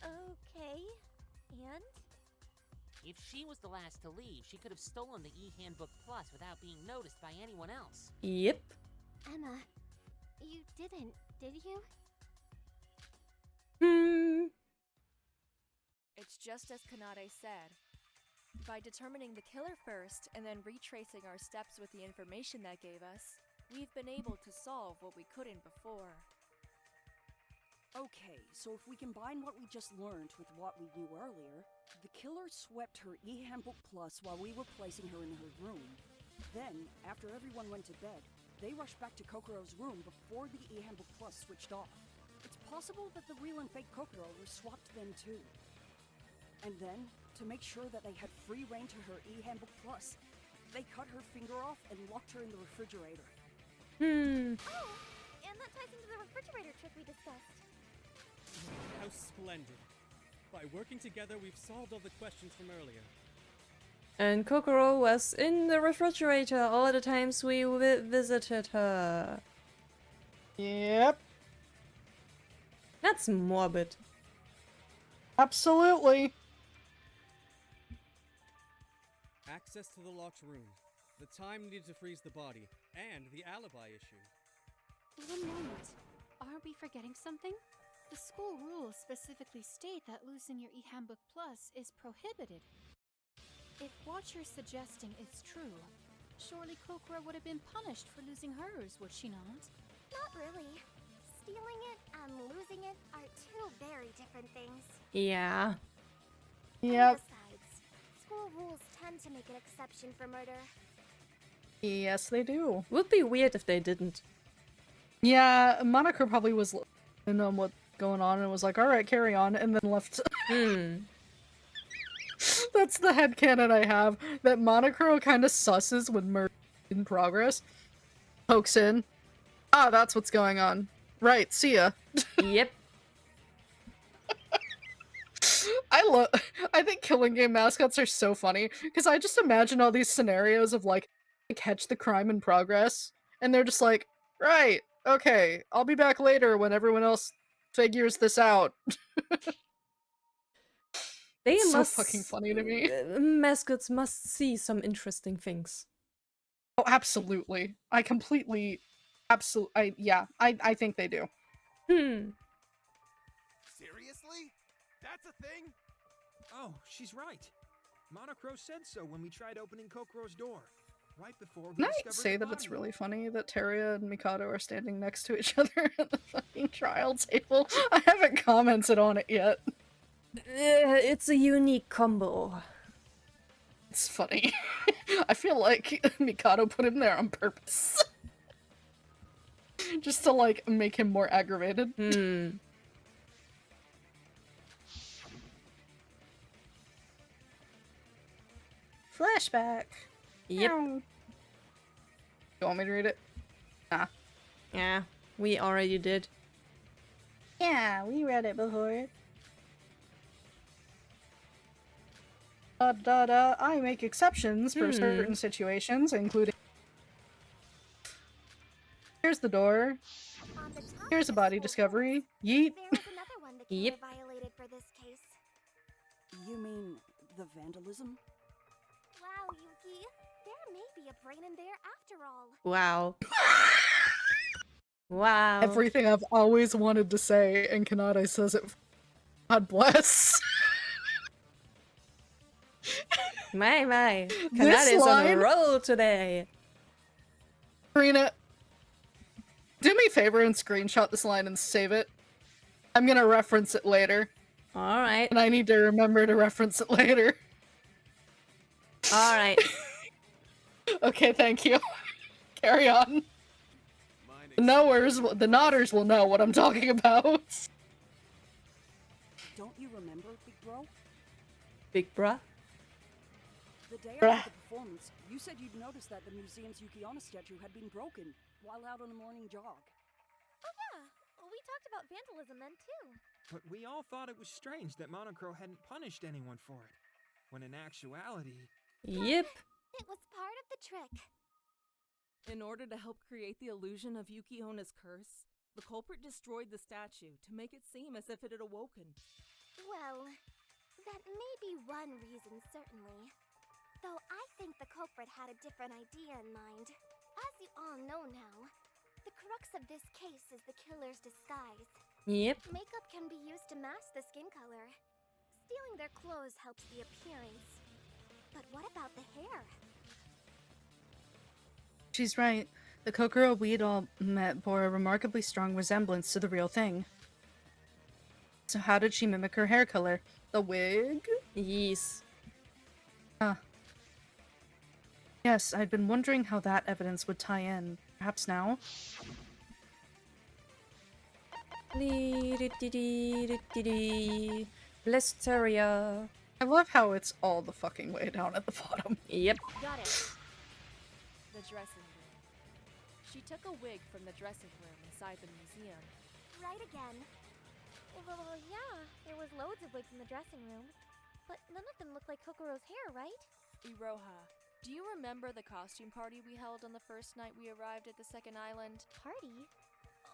Okay, and? If she was the last to leave, she could have stolen the e-handbook plus without being noticed by anyone else. Yep. Emma, you didn't, did you? It's just as Kanade said. By determining the killer first and then retracing our steps with the information that gave us, we've been able to solve what we couldn't before. Okay, so if we combine what we just learned with what we knew earlier, the killer swept her e-handbook plus while we were placing her in her room. Then, after everyone went to bed, they rushed back to Kokoro's room before the e-handbook plus switched off. It's possible that the real and fake Kokoro were swapped then too. And then, to make sure that they had free reign to her e-handbook plus, they cut her finger off and locked her in the refrigerator. Oh, and that ties into the refrigerator trick we discussed. How splendid. By working together, we've solved all the questions from earlier. And Kokoro was in the refrigerator all the times we visited her. Yep. That's morbid. Absolutely. Access to the locked room, the time needed to freeze the body, and the alibi issue. One moment. Aren't we forgetting something? The school rules specifically state that losing your e-handbook plus is prohibited. If what you're suggesting is true, surely Kokoro would have been punished for losing hers, would she not? Not really. Stealing it and losing it are two very different things. Yeah. Yep. Besides, school rules tend to make an exception for murder. Yes, they do. Would be weird if they didn't. Yeah, Monaco probably was in on what's going on and was like, alright, carry on, and then left. That's the headcanon I have, that Monocro kind of susses when murder in progress. Pokes in. Ah, that's what's going on. Right, see ya. Yep. I think killing game mascots are so funny, because I just imagine all these scenarios of like, catch the crime in progress, and they're just like, right, okay, I'll be back later when everyone else figures this out. They It's must. so fucking funny to me. Mascots must see some interesting things. Oh, absolutely. I completely, I think they do. Seriously? That's a thing? Oh, she's right. Monocro said so when we tried opening Kokoro's door. Right before we Can I discovered say the that it's body. really funny that Teria and Mikado are standing next to each other at the fucking trial table? I haven't commented on it yet. It's a unique combo. It's funny. I feel like Mikado put him there on purpose. Just to, like, make him more aggravated. Flashback. Yep. You want me to read it? Nah. Yeah, we already did. Yeah, we read it before. I make exceptions for certain situations, including... Here's the door. Here's a body discovery. Yeet. There was another one the killer violated for this case. You mean the vandalism? Wow, Yuki. There may be a brain in there after all. Wow. Wow. Everything I've always wanted to say, and Kanade says it. God bless. My. This Kanade's on a line- roll today. Rina, do me a favor and screenshot this line and save it. I'm gonna reference it later. Alright. And I need to remember to reference it later. Alright. Okay, thank you. Carry on. The nodders will know what I'm talking about. Don't you remember, Big Bro? Big bruh? The day Bruh. after the performance, you said you'd noticed that the museum's Yukiona statue had been broken while out on a morning jog. Oh yeah, we talked about vandalism then too. But we all thought it was strange that Monocro hadn't punished anyone for it. When in actuality... Yep. It was part of the trick. In order to help create the illusion of Yukiona's curse, the culprit destroyed the statue to make it seem as if it had awoken. Well, that may be one reason, certainly. Though I think the culprit had a different idea in mind. As you all know now, the crux of this case is the killer's disguise. Yep. Makeup can be used to mask the skin color. Stealing their clothes helps the appearance. But what about the hair? She's right. The Kokoro we all met bore a remarkably strong resemblance to the real thing. So how did she mimic her hair color? The wig? Yes. Huh. Yes, I'd been wondering how that evidence would tie in. Perhaps now? Blisteria. I love how it's all the fucking way down at the bottom. Yep. Got it. The dressing room. She took a wig from the dressing room inside the museum. Right again. Well, yeah, there was loads of wigs in the dressing room, but none of them looked like Kokoro's hair, right? Iroha, do you remember the costume party we held on the first night we arrived at the second island? Party?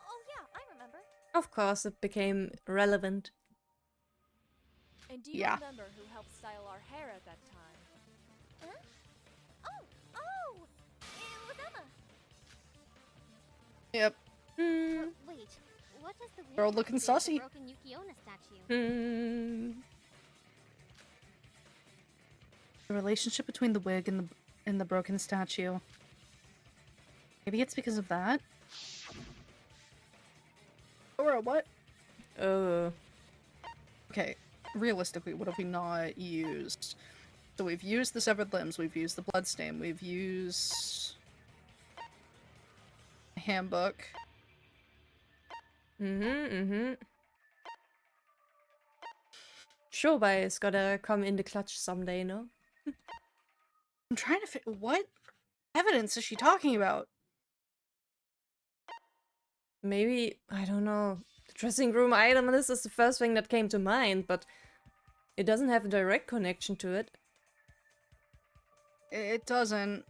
Oh yeah, I remember. Of course, it became relevant. And do you Yeah. remember who helped style our hair at that time? Huh? Oh! It was Emma! Yep. Wait, what does the Girl wig looking have to do with saucy. the broken Yukiona statue? The relationship between the wig and the broken statue. Maybe it's because of that? Or what? Okay, realistically, what have we not used? So we've used the severed limbs, we've used the bloodstain, we've used a handbook. Shobai's gotta come in the clutch someday, no? I'm trying to figure what evidence is she talking about? Maybe, I don't know. The dressing room item list is the first thing that came to mind, but it doesn't have a direct connection to it. It doesn't.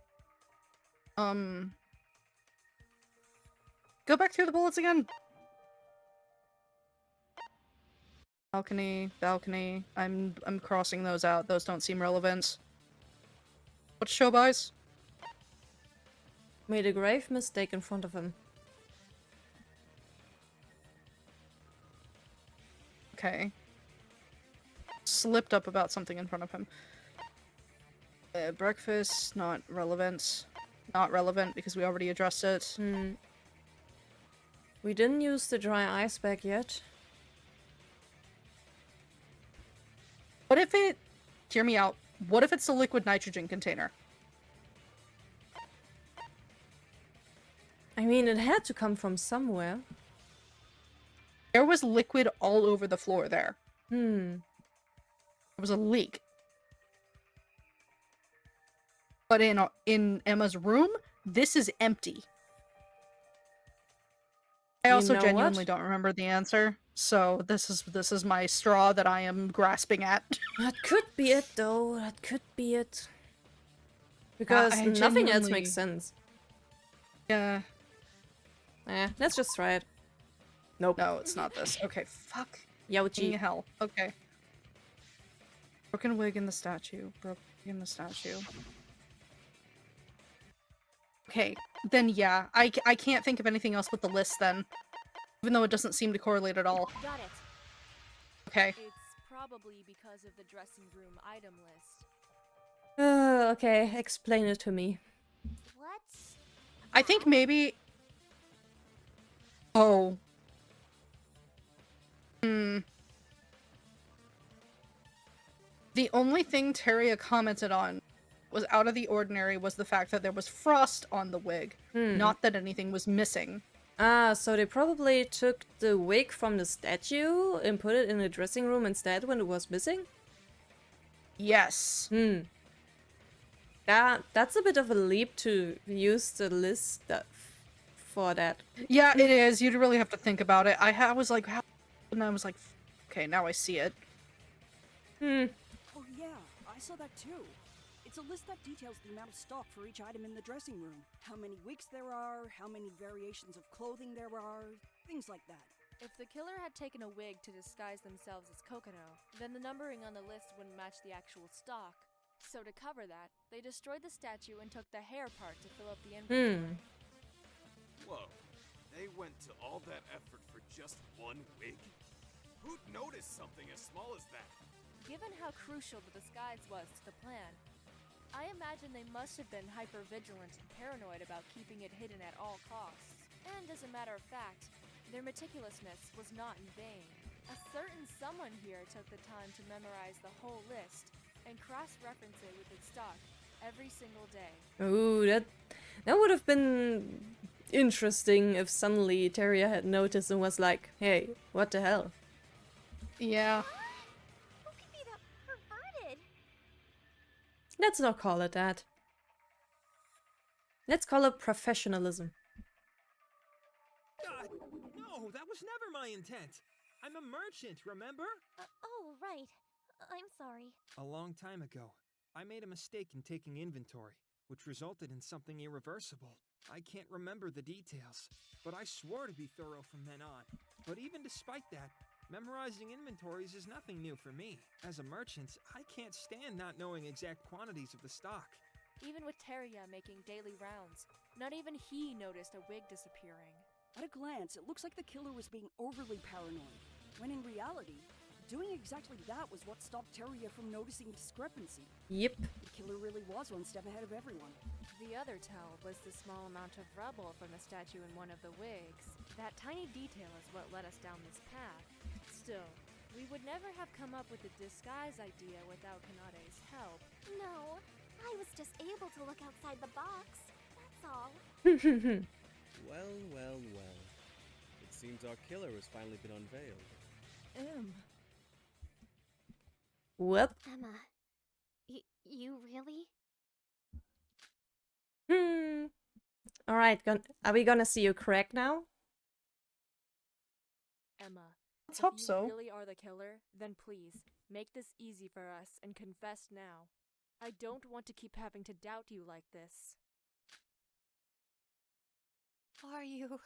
Go back through the bullets again. Balcony. I'm crossing those out. Those don't seem relevant. What's Shobai's? Made a grave mistake in front of him. Okay. Slipped up about something in front of him. Breakfast, not relevant. Not relevant because we already addressed it. We didn't use the dry ice bag yet. What if it... Hear me out. What if it's a liquid nitrogen container? I mean, it had to come from somewhere. There was liquid all over the floor there. There was a leak. But in Emma's room, this is empty. I also genuinely don't remember the answer, so this is my straw that I am grasping at. That could be it, though. That could be it. Because nothing else makes sense. Yeah. Let's just try it. Nope. No, it's not this. Okay, fuck. Youchi. Hell. Okay. Broken wig in the statue. Broken wig in the statue. Okay, then yeah. I can't think of anything else with the list then. Even though it doesn't seem to correlate at all. Got it. Okay. It's probably because of the dressing room item list. Okay, explain it to me. What? I think maybe... Oh. The only thing Teria commented on was out of the ordinary was the fact that there was frost on the wig, not that anything was missing. Ah, so they probably took the wig from the statue and put it in the dressing room instead when it was missing? Yes. That's a bit of a leap to use the list for that. Yeah, it is. You'd really have to think about it. I was like, how? And I was like, okay, now I see it. Oh yeah, I saw that too. It's a list that details the amount of stock for each item in the dressing room. How many wigs there are, how many variations of clothing there are, things like that. If the killer had taken a wig to disguise themselves as Kokono, then the numbering on the list wouldn't match the actual stock. So to cover that, they destroyed the statue and took the hair part to fill up the inventory. Whoa, they went to all that effort for just one wig? Who'd notice something as small as that? Given how crucial the disguise was to the plan, I imagine they must have been hyper-vigilant and paranoid about keeping it hidden at all costs. And as a matter of fact, their meticulousness was not in vain. A certain someone here took the time to memorize the whole list and cross-reference it with its stock every single day. Ooh, that would have been interesting if suddenly Teria had noticed and was like, hey, what the hell? Yeah. Who could be that perverted? Let's not call it that. Let's call it professionalism. No, that was never my intent. I'm a merchant, remember? Oh, right. I'm sorry. A long time ago, I made a mistake in taking inventory, which resulted in something irreversible. I can't remember the details, but I swore to be thorough from then on. But even despite that, memorizing inventories is nothing new for me. As a merchant, I can't stand not knowing exact quantities of the stock. Even with Teria making daily rounds, not even he noticed a wig disappearing. At a glance, it looks like the killer was being overly paranoid, when in reality, doing exactly that was what stopped Teria from noticing discrepancy. Yep. The killer really was one step ahead of everyone. The other tell was the small amount of rubble from the statue in one of the wigs. That tiny detail is what led us down this path. Still, we would never have come up with the disguise idea without Kanade's help. No, I was just able to look outside the box. That's all. Well, well, well. It seems our killer has finally been unveiled. Whoop. Emma, you really? Alright, are we gonna see you crack now? Emma, Let's if hope you so. really are the killer, then please, make this easy for us and confess now. I don't want to keep having to doubt you like this. Are you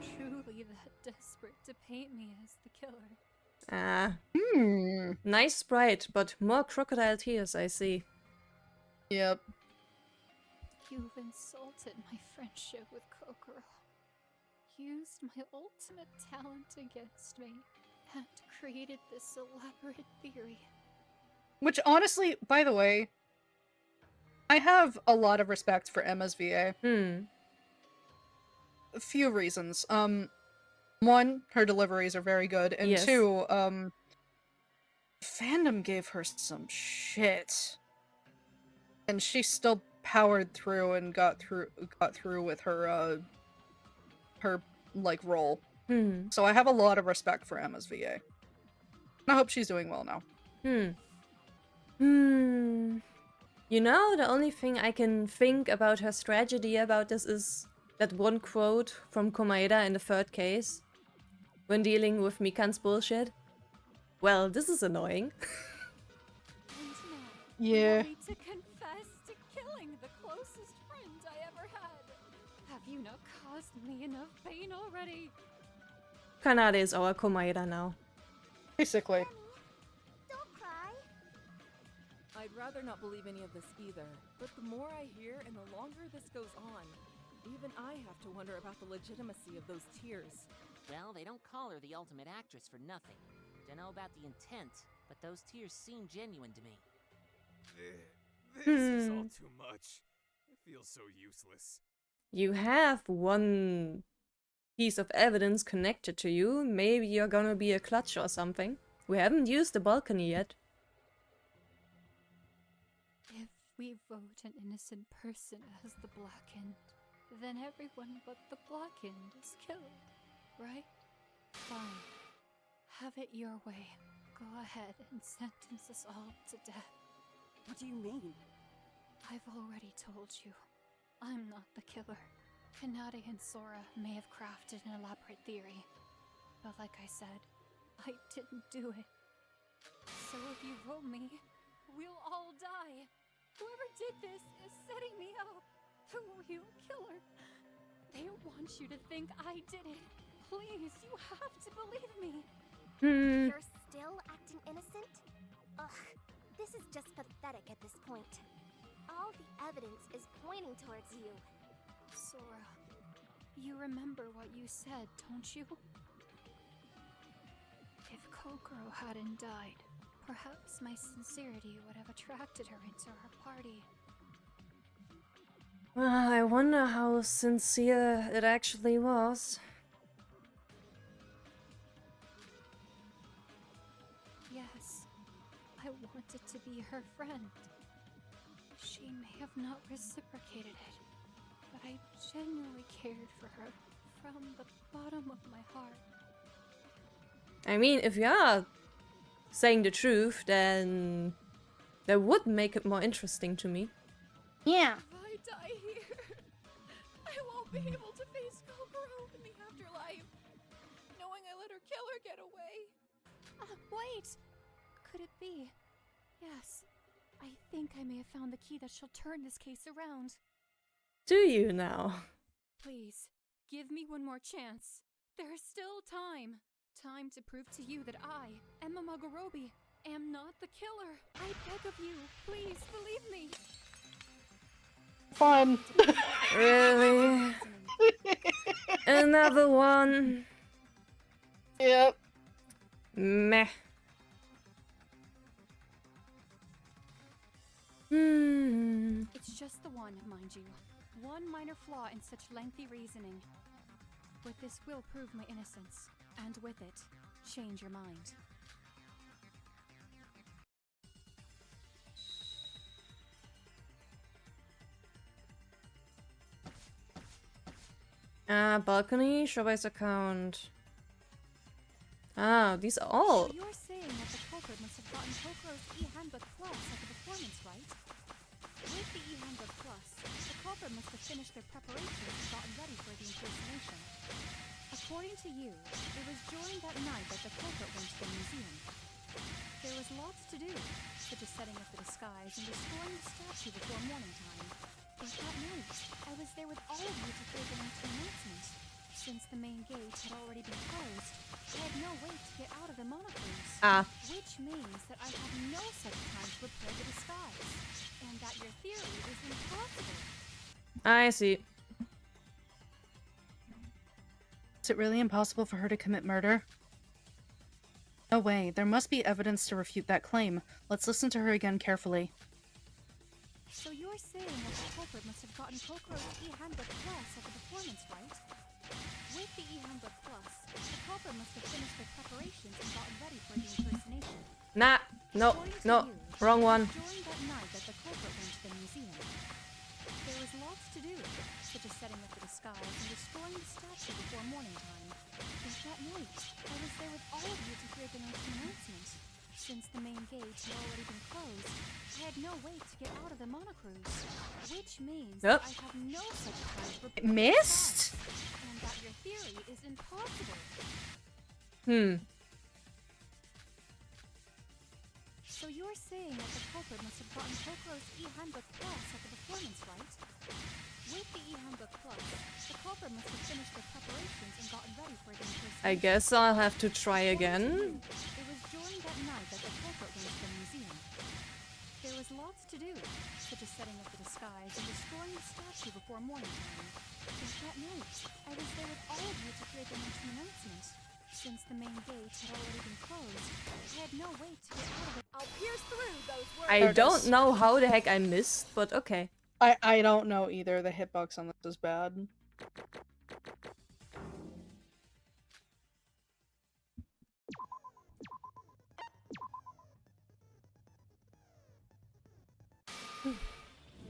truly that desperate to paint me as the killer? Nice sprite, but more crocodile tears, I see. Yep. You've insulted my friendship with Kokoro, used my ultimate talent against me, and created this elaborate theory. Which honestly, by the way, I have a lot of respect for Emma's VA. A few reasons. One, her deliveries are very good, and Yes. two, fandom gave her some shit. And she still powered through and got through with her like role. So I have a lot of respect for Emma's VA. And I hope she's doing well now. You know, the only thing I can think about her strategy about this is that one quote from Komaeda in the third case, when dealing with Mikan's bullshit. Well, this is annoying. And now, Yeah. you want me to confess to killing the closest friend I ever had. Have you not caused me enough pain already? Kanade is our Komaeda now. Basically. Don't cry. I'd rather not believe any of this either, but the more I hear and the longer this goes on, even I have to wonder about the legitimacy of those tears. Well, they don't call her the ultimate actress for nothing. Dunno about the intent, but those tears seem genuine to me. This is all too much. It feels so useless. You have one piece of evidence connected to you. Maybe you're gonna be a clutch or something. We haven't used the balcony yet. If we vote an innocent person as the Blackened, then everyone but the Blackened is killed, right? Fine. Have it your way. Go ahead and sentence us all to death. What do you mean? I've already told you. I'm not the killer. Kanade and Sora may have crafted an elaborate theory, but like I said, I didn't do it. So if you vote me, we'll all die. Whoever did this is setting me up. The real killer. They want you to think I did it. Please, you have to believe me. You're still acting innocent? Ugh, this is just pathetic at this point. All the evidence is pointing towards you. Sora, you remember what you said, don't you? If Kokoro hadn't died, perhaps my sincerity would have attracted her into our party. I wonder how sincere it actually was. to be her friend. She may have not reciprocated it, but I genuinely cared for her from the bottom of my heart. I mean, if you are saying the truth, then that would make it more interesting to me. Yeah. If I die here, I won't be able to face Kokoro in the afterlife, knowing I let her killer get away. Wait! Could it be? Yes. I think I may have found the key that shall turn this case around. Do you now? Please, give me one more chance. There is still time. Time to prove to you that I, Emma Magorobi, am not the killer. I beg of you, please believe me. Fun. Really? Another one? Yep. Meh. It's just the one, mind you. One minor flaw in such lengthy reasoning. But this will prove my innocence, and with it, change your mind. Balcony, Showbase account. Ah, these are all. So you're saying that the culprit must have gotten Kokoro's e-handbook plus at the performance, right? With the e-handbook plus, the culprit must have finished their preparations and gotten ready for the impersonation. According to you, it was during that night that the culprit went to the museum. There was lots to do, such as setting up the disguise and destroying the statue before morning time. But that night, I was there with all of you to hear the announcement. Since the main gate had already been closed, I had no way to get out of the monocles. Which means that I have no such time to prepare the disguise, and that your theory is impossible. I see. Is it really impossible for her to commit murder? No way. There must be evidence to refute that claim. Let's listen to her again carefully. So you're saying that the culprit must have gotten Kokoro's e-handbook plus at the performance, right? With the e-handbook plus, the culprit must have finished their preparations and gotten ready for the impersonation. Nah, no, no, wrong one. During that night that the culprit went to the museum, there was lots to do, such as setting up the disguise and destroying the statue before morning time. But that night, I was there with all of you to hear the announcement. Since the main gate had already been closed, I had no way to get out of the monocruise, which means that I have no such time for missed? And that your theory is impossible. So you're saying that the culprit must have gotten Kokoro's e-handbook plus at the performance, right? With the e-handbook plus, the culprit must have finished their preparations and gotten ready for the impersonation. I guess I'll have to try again. It was during that night that the culprit went to the museum. There was lots to do, such as setting up the disguise and destroying the statue before morning time. But that night, I was there with all of you to hear the announcement. Since the main gate had already been closed, I had no way to get out of it. I'll pierce through those words. I don't know how the heck I missed, but okay. I don't know either. The hitbox on this is bad.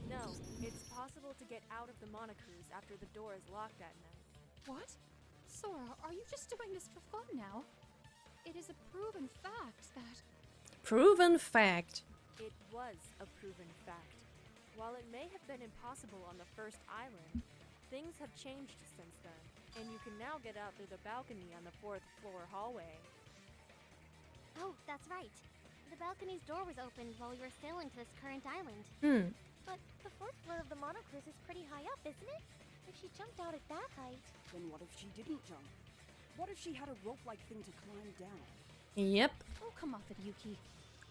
No, it's possible to get out of the monocruise after the door is locked at night. What? Sora, are you just doing this for fun now? It is a proven fact that... Proven fact. It was a proven fact. While it may have been impossible on the first island, things have changed since then, and you can now get out through the balcony on the 4th floor hallway. Oh, that's right. The balcony's door was opened while we were sailing to this current island. But the 4th floor of the monocruise is pretty high up, isn't it? If she jumped out at that height... Then what if she didn't jump? What if she had a rope-like thing to climb down? Yep. Oh, come off it, Yuki.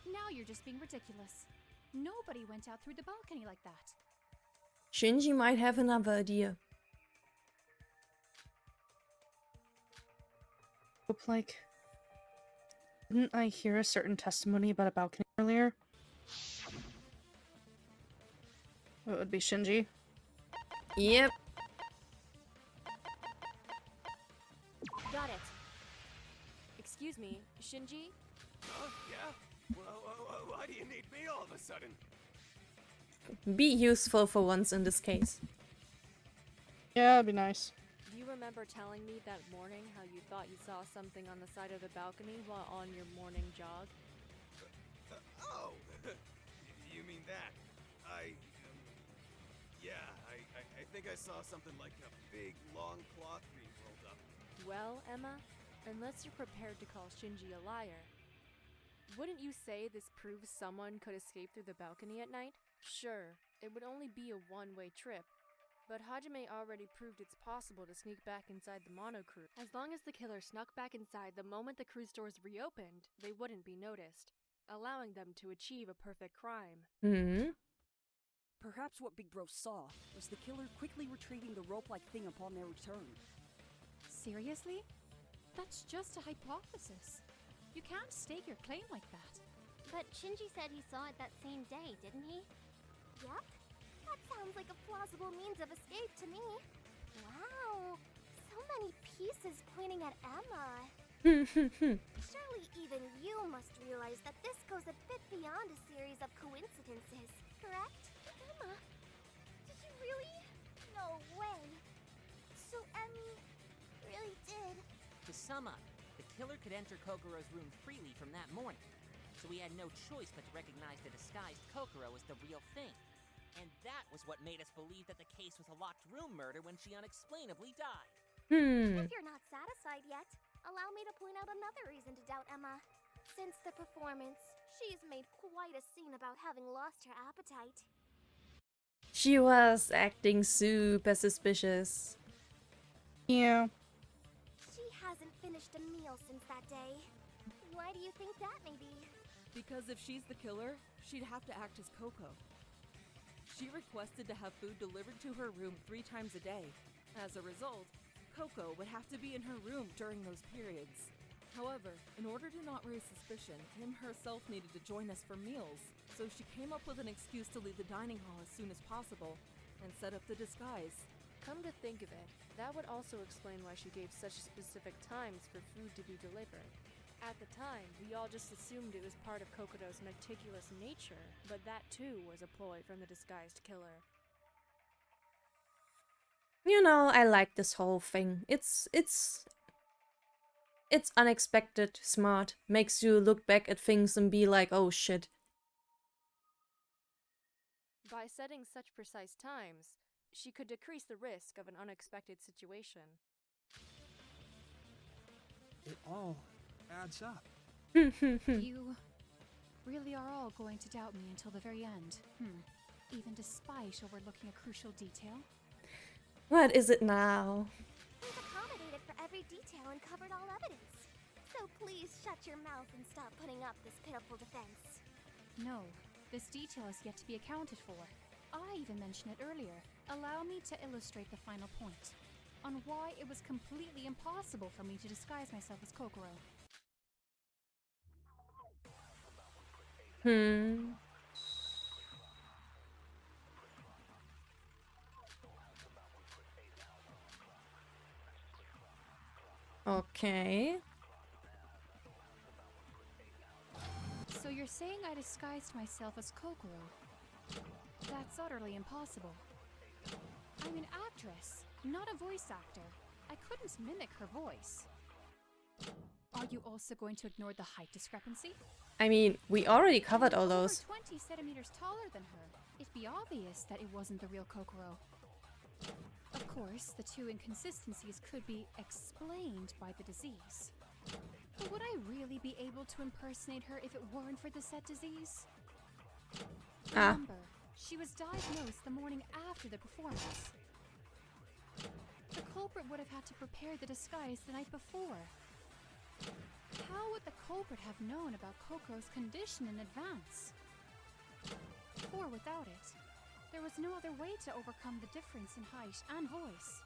Now you're just being ridiculous. Nobody went out through the balcony like that. Shinji might have another idea. Hope, like... Didn't I hear a certain testimony about a balcony earlier? It would be Shinji. Yep. Got it. Excuse me, Shinji? Yeah? Why do you need me all of a sudden? Be useful for once in this case. Yeah, it'd be nice. Do you remember telling me that morning how you thought you saw something on the side of the balcony while on your morning jog? Oh! You mean that? Yeah, I think I saw something like a big, long cloth being rolled up. Well, Emma, unless you're prepared to call Shinji a liar, wouldn't you say this proves someone could escape through the balcony at night? Sure, it would only be a one-way trip, but Hajime already proved it's possible to sneak back inside the mono cruise. As long as the killer snuck back inside the moment the cruise doors reopened, they wouldn't be noticed, allowing them to achieve a perfect crime. Hmm. Perhaps what Big Bro saw was the killer quickly retrieving the rope-like thing upon their return. Seriously? That's just a hypothesis. You can't stake your claim like that. But Shinji said he saw it that same day, didn't he? Yup. That sounds like a plausible means of escape to me. Wow. So many pieces pointing at Emma. Surely even you must realize that this goes a bit beyond a series of coincidences, correct? Emma, did you really? No way. So Emmy really did. To sum up, the killer could enter Kokoro's room freely from that morning, so we had no choice but to recognize the disguised Kokoro as the real thing. And that was what made us believe that the case was a locked room murder when she unexplainably died. If you're not satisfied yet, allow me to point out another reason to doubt Emma. Since the performance, she's made quite a scene about having lost her appetite. She was acting super suspicious. Yeah. She hasn't finished a meal since that day. Why do you think that may be? Because if she's the killer, she'd have to act as Coco. She requested to have food delivered to her room 3 times a day. As a result, Coco would have to be in her room during those periods. However, in order to not raise suspicion, Kim herself needed to join us for meals, so she came up with an excuse to leave the dining hall as soon as possible and set up the disguise. Come to think of it, that would also explain why she gave such specific times for food to be delivered. At the time, we all just assumed it was part of Kokoro's meticulous nature, but that too was a ploy from the disguised killer. You know, I like this whole thing. It's unexpected, smart, makes you look back at things and be like, oh shit. By setting such precise times, she could decrease the risk of an unexpected situation. It all adds up. You really are all going to doubt me until the very end. Even despite overlooking a crucial detail? What is it now? We've accommodated for every detail and covered all evidence. So please shut your mouth and stop putting up this pitiful defense. No, this detail is yet to be accounted for. I even mentioned it earlier. Allow me to illustrate the final point on why it was completely impossible for me to disguise myself as Kokoro. Okay. So you're saying I disguised myself as Kokoro? That's utterly impossible. I'm an actress, not a voice actor. I couldn't mimic her voice. Are you also going to ignore the height discrepancy? I mean, we already covered all those. Over 20 centimeters taller than her. It'd be obvious that it wasn't the real Kokoro. Of course, the two inconsistencies could be explained by the disease. But would I really be able to impersonate her if it weren't for the said disease? Remember, she was diagnosed the morning after the performance. The culprit would have had to prepare the disguise the night before. How would the culprit have known about Kokoro's condition in advance? Or without it, there was no other way to overcome the difference in height and voice.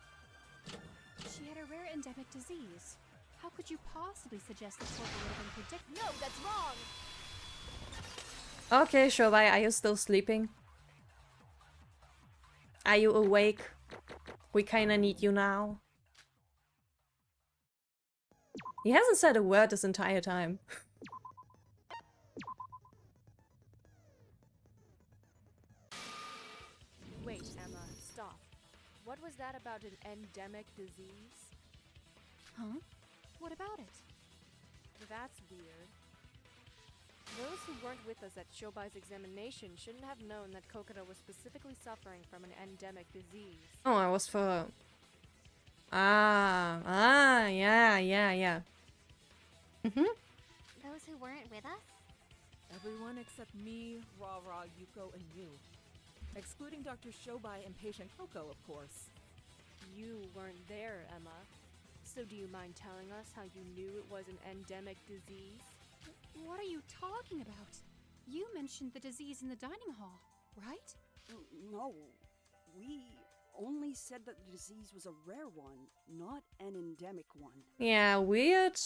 She had a rare endemic disease. How could you possibly suggest the culprit would have been predicted? No, that's wrong! Okay, Shobai, are you still sleeping? Are you awake? We kinda need you now. He hasn't said a word this entire time. stop. What was that about an endemic disease? Huh? What about it? That's weird. Those who weren't with us at Shobai's examination shouldn't have known that Kokoro was specifically suffering from an endemic disease. Oh, I was for... yeah. Those who weren't with us? Everyone except me, Ra, Yuko, and you. Excluding Dr. Shobai and patient Koko, of course. You weren't there, Emma. So do you mind telling us how you knew it was an endemic disease? What are you talking about? You mentioned the disease in the dining hall, right? No. We only said that the disease was a rare one, not an endemic one. Yeah, weird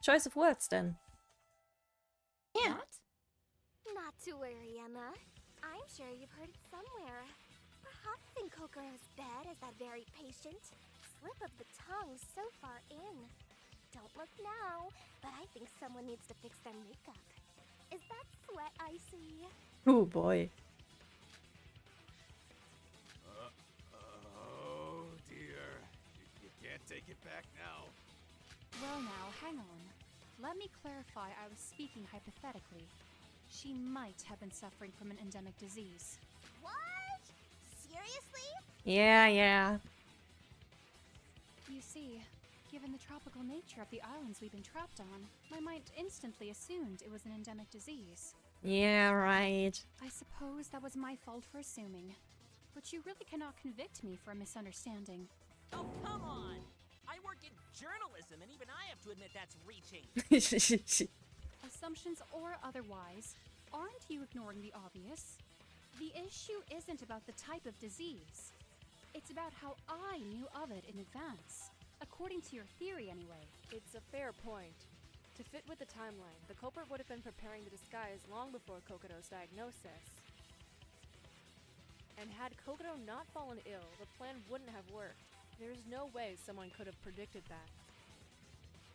choice of words then. Yeah. Not to worry, Emma. I'm sure you've heard it somewhere. Perhaps in Kokoro's bed as that very patient. Slip of the tongue so far in. Don't look now, but I think someone needs to fix their makeup. Is that sweat I see? Oh boy. Oh dear. You can't take it back now. Well now, hang on. Let me clarify I was speaking hypothetically. She might have been suffering from an endemic disease. What? Seriously? Yeah. You see, given the tropical nature of the islands we've been trapped on, my mind instantly assumed it was an endemic disease. Yeah, right. I suppose that was my fault for assuming. But you really cannot convict me for a misunderstanding. Oh, come on! I work in journalism, and even I have to admit that's reaching. Assumptions or otherwise, aren't you ignoring the obvious? The issue isn't about the type of disease. It's about how I knew of it in advance. According to your theory, anyway. It's a fair point. To fit with the timeline, the culprit would have been preparing the disguise long before Kokoro's diagnosis. And had Kokoro not fallen ill, the plan wouldn't have worked. There's no way someone could have predicted that.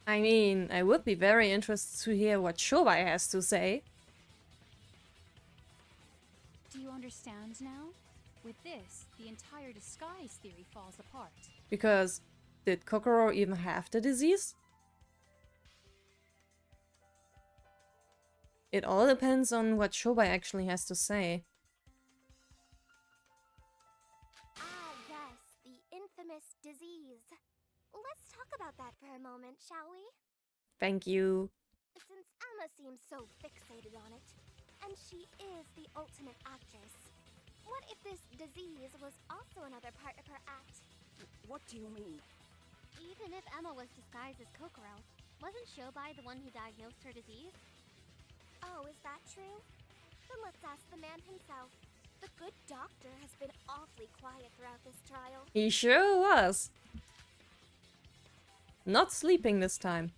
I mean, I would be very interested to hear what Shobai has to say. Do you understand now? With this, the entire disguise theory falls apart. Because did Kokoro even have the disease? It all depends on what Shobai actually has to say. Ah, yes, the infamous disease. Let's talk about that for a moment, shall we? Thank you. Since Emma seems so fixated on it, and she is the ultimate actress, what if this disease was also another part of her act? What do you mean? Even if Emma was disguised as Kokoro, wasn't Shobai the one who diagnosed her disease? Oh, is that true? Then let's ask the man himself. The good doctor has been awfully quiet throughout this trial. He sure was. Not sleeping this time.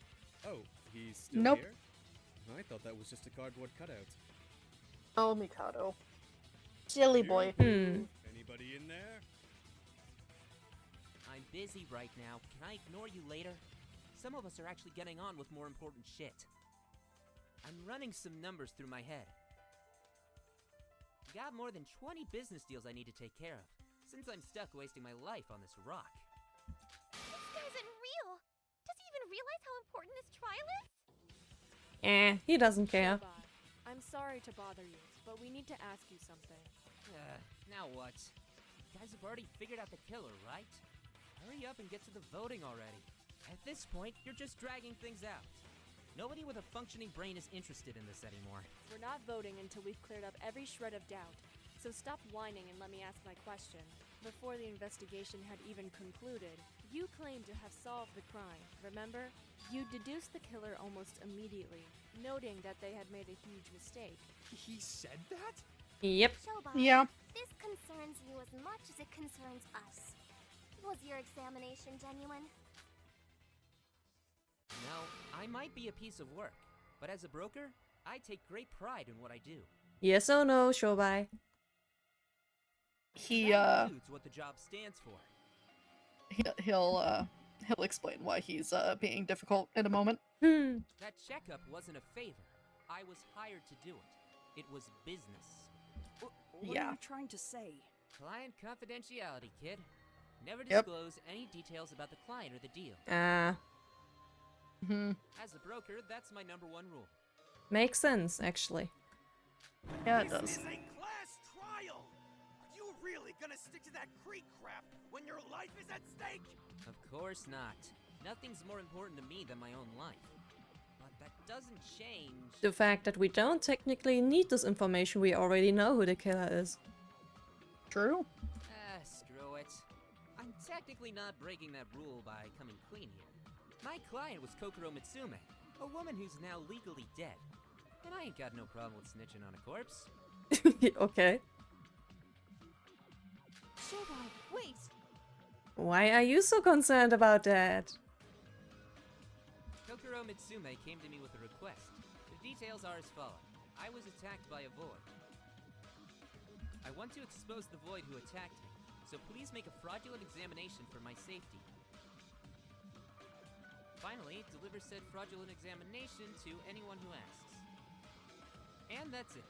Oh, he's still Nope. here? I thought that was just a cardboard cutout. Oh, Mikado. Silly boy. Anybody in there? I'm busy right now. Can I ignore you later? Some of us are actually getting on with more important shit. I'm running some numbers through my head. Got more than 20 business deals I need to take care of, since I'm stuck wasting my life on this rock. This guy isn't real. Does he even realize how important this trial is? He doesn't care. Shobai, I'm sorry to bother you, but we need to ask you something. Now what? You guys have already figured out the killer, right? Hurry up and get to the voting already. At this point, you're just dragging things out. Nobody with a functioning brain is interested in this anymore. We're not voting until we've cleared up every shred of doubt. So stop whining and let me ask my question. Before the investigation had even concluded, you claimed to have solved the crime, remember? You deduced the killer almost immediately, noting that they had made a huge mistake. He said that? Yep. Shobai, Yeah. this concerns you as much as it concerns us. Was your examination genuine? No, I might be a piece of work, but as a broker, I take great pride in what I do. Yes or no, Shobai? That includes what the job stands for. He'll explain why he's being difficult in a moment. That checkup wasn't a favor. I was hired to do it. It was business. What are you trying to say? Client confidentiality, kid. Never Yep. disclose any details about the client or the deal. As a broker, that's my #1 rule. Makes sense, actually. Yeah, it This does. is a class trial! Are you really gonna stick to that Creek crap when your life is at stake? Of course not. Nothing's more important to me than my own life. But that doesn't change. The fact that we don't technically need this information, we already know who the killer is. True. Screw it. I'm technically not breaking that rule by coming clean here. My client was Kokoro Mitsume, a woman who's now legally dead. And I ain't got no problem with snitching on a corpse. Okay. Shobai, wait! Why are you so concerned about that? Kokoro Mitsume came to me with a request. The details are as follows. I was attacked by a void. I want to expose the void who attacked me, so please make a fraudulent examination for my safety. Finally, deliver said fraudulent examination to anyone who asks. And that's it.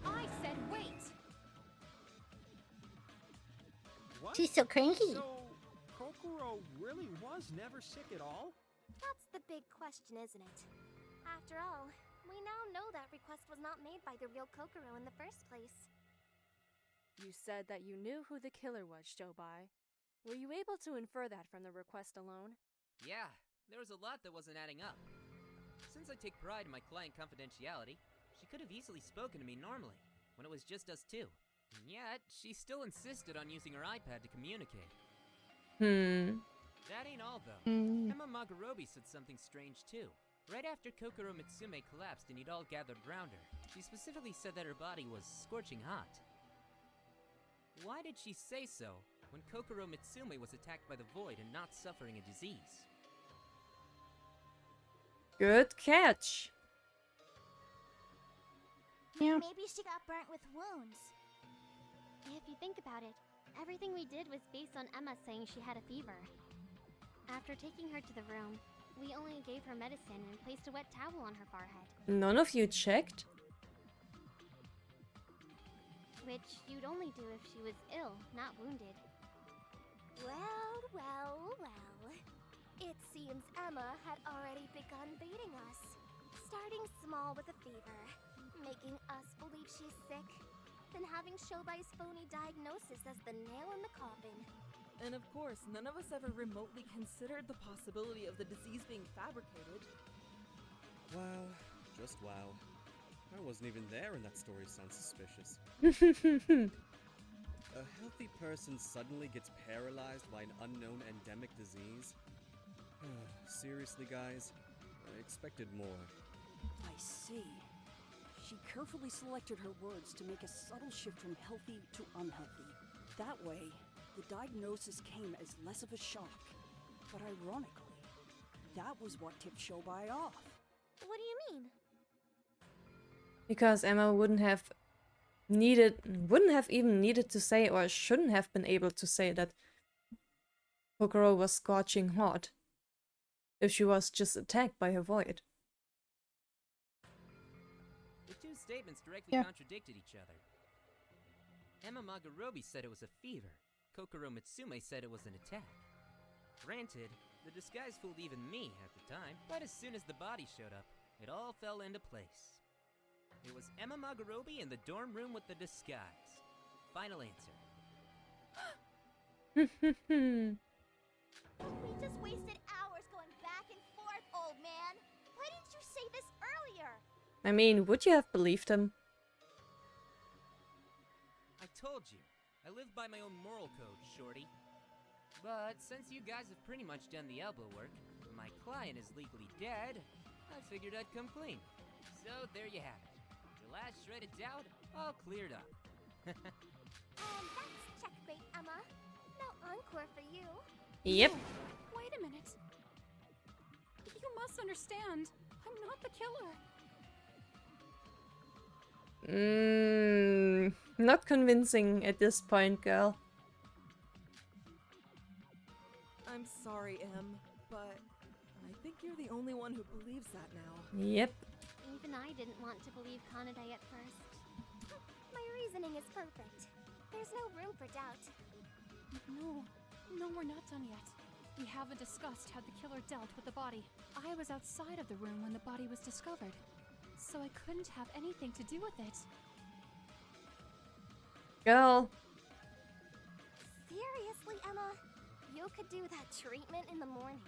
I said wait! What? She's so cranky. So, Kokoro really was never sick at all? That's the big question, isn't it? After all, we now know that request was not made by the real Kokoro in the first place. You said that you knew who the killer was, Shobai. Were you able to infer that from the request alone? Yeah, there was a lot that wasn't adding up. Since I take pride in my client confidentiality, she could have easily spoken to me normally, when it was just us two. And yet, she still insisted on using her iPad to communicate. That ain't all, though. Emma Magarobi said something strange, too. Right after Kokoro Mitsume collapsed and you'd all gathered round her, she specifically said that her body was scorching hot. Why did she say so when Kokoro Mitsume was attacked by the void and not suffering a disease? Good catch. Yeah. Maybe she got burnt with wounds. If you think about it, everything we did was based on Emma saying she had a fever. After taking her to the room, we only gave her medicine and placed a wet towel on her forehead. None of you checked? Which you'd only do if she was ill, not wounded. Well. It seems Emma had already begun baiting us. Starting small with a fever, making us believe she's sick, then having Shobai's phony diagnosis as the nail in the coffin. And of course, none of us ever remotely considered the possibility of the disease being fabricated. Wow. Just wow. I wasn't even there and that story sounds suspicious. A healthy person suddenly gets paralyzed by an unknown endemic disease? Seriously, guys? I expected more. I see. She carefully selected her words to make a subtle shift from healthy to unhealthy. That way, the diagnosis came as less of a shock. But ironically, that was what tipped Shobai off. What do you mean? Because Emma wouldn't have even needed to say, or shouldn't have been able to say, that Kokoro was scorching hot if she was just attacked by a void. The two statements directly contradicted each other. Emma Magarobi said it was a fever. Kokoro Mitsume said it was an attack. Granted, the disguise fooled even me at the time, but as soon as the body showed up, it all fell into place. It was Emma Magarobi in the dorm room with the disguise. Final answer. We just wasted hours going back and forth, old man. Why didn't you say this earlier? I mean, would you have believed him? I told you, I live by my own moral code, shorty. But since you guys have pretty much done the elbow work, and my client is legally dead, I figured I'd come clean. So there you have it. Your last shred of doubt, all cleared up. And that's checkmate, Emma. No encore for you. Yep. Wait a minute. You must understand, I'm not the killer. Not convincing at this point, girl. I'm sorry, Em, but I think you're the only one who believes that now. Yep. Even I didn't want to believe Kanade at first. My reasoning is perfect. There's no room for doubt. No, we're not done yet. We haven't discussed how the killer dealt with the body. I was outside of the room when the body was discovered, so I couldn't have anything to do with it. Girl. Seriously, Emma? You could do that treatment in the morning.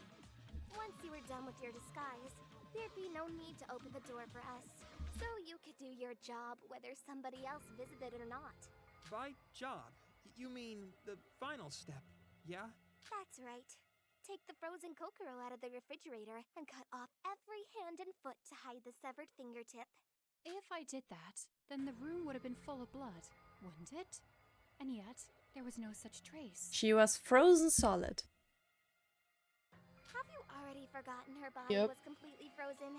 Once you were done with your disguise, there'd be no need to open the door for us. So you could do your job whether somebody else visited or not. By job, you mean the final step, yeah? That's right. Take the frozen Kokoro out of the refrigerator and cut off every hand and foot to hide the severed fingertip. If I did that, then the room would have been full of blood, wouldn't it? And yet, there was no such trace. She was frozen solid. Have you already forgotten her body was completely frozen?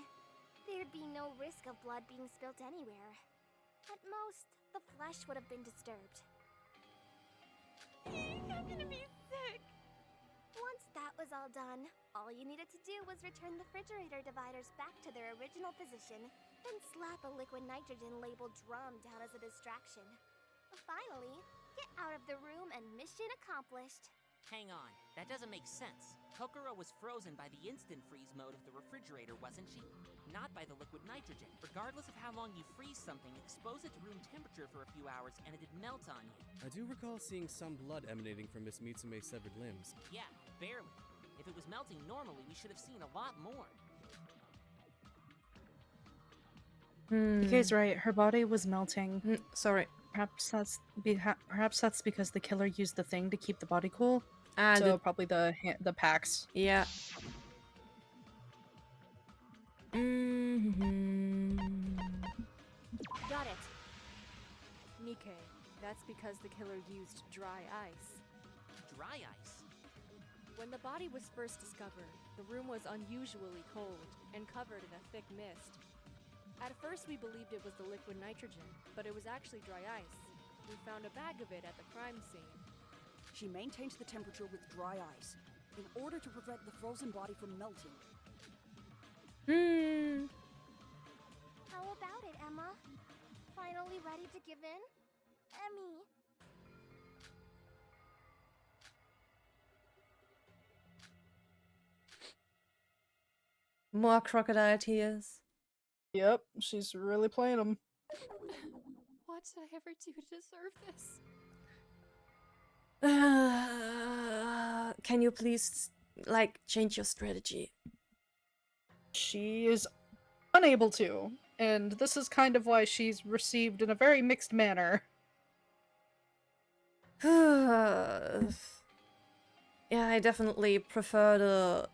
There'd be no risk of blood being spilt anywhere. At most, the flesh would have been disturbed. I'm gonna be sick! Once that was all done, all you needed to do was return the refrigerator dividers back to their original position, then slap a liquid nitrogen labeled drum down as a distraction. Finally, get out of the room and mission accomplished. Hang on, that doesn't make sense. Kokoro was frozen by the instant freeze mode of the refrigerator, wasn't she? Not by the liquid nitrogen. Regardless of how long you freeze something, expose it to room temperature for a few hours and it'd melt on you. I do recall seeing some blood emanating from Miss Mitsume's severed limbs. Yeah, barely. If it was melting normally, we should have seen a lot more. DK's right, her body was melting. Sorry. Perhaps that's because the killer used the thing to keep the body cool. So probably the packs. Yeah. Got it. Nikkei, that's because the killer used dry ice. Dry ice? When the body was first discovered, the room was unusually cold and covered in a thick mist. At first we believed it was the liquid nitrogen, but it was actually dry ice. We found a bag of it at the crime scene. She maintains the temperature with dry ice, in order to prevent the frozen body from melting. How about it, Emma? Finally ready to give in? Emmy. More crocodile tears. Yep, she's really playing them. What did I ever do to deserve this? Can you please, change your strategy? She is unable to, and this is kind of why she's received in a very mixed manner. Yeah, I definitely prefer the,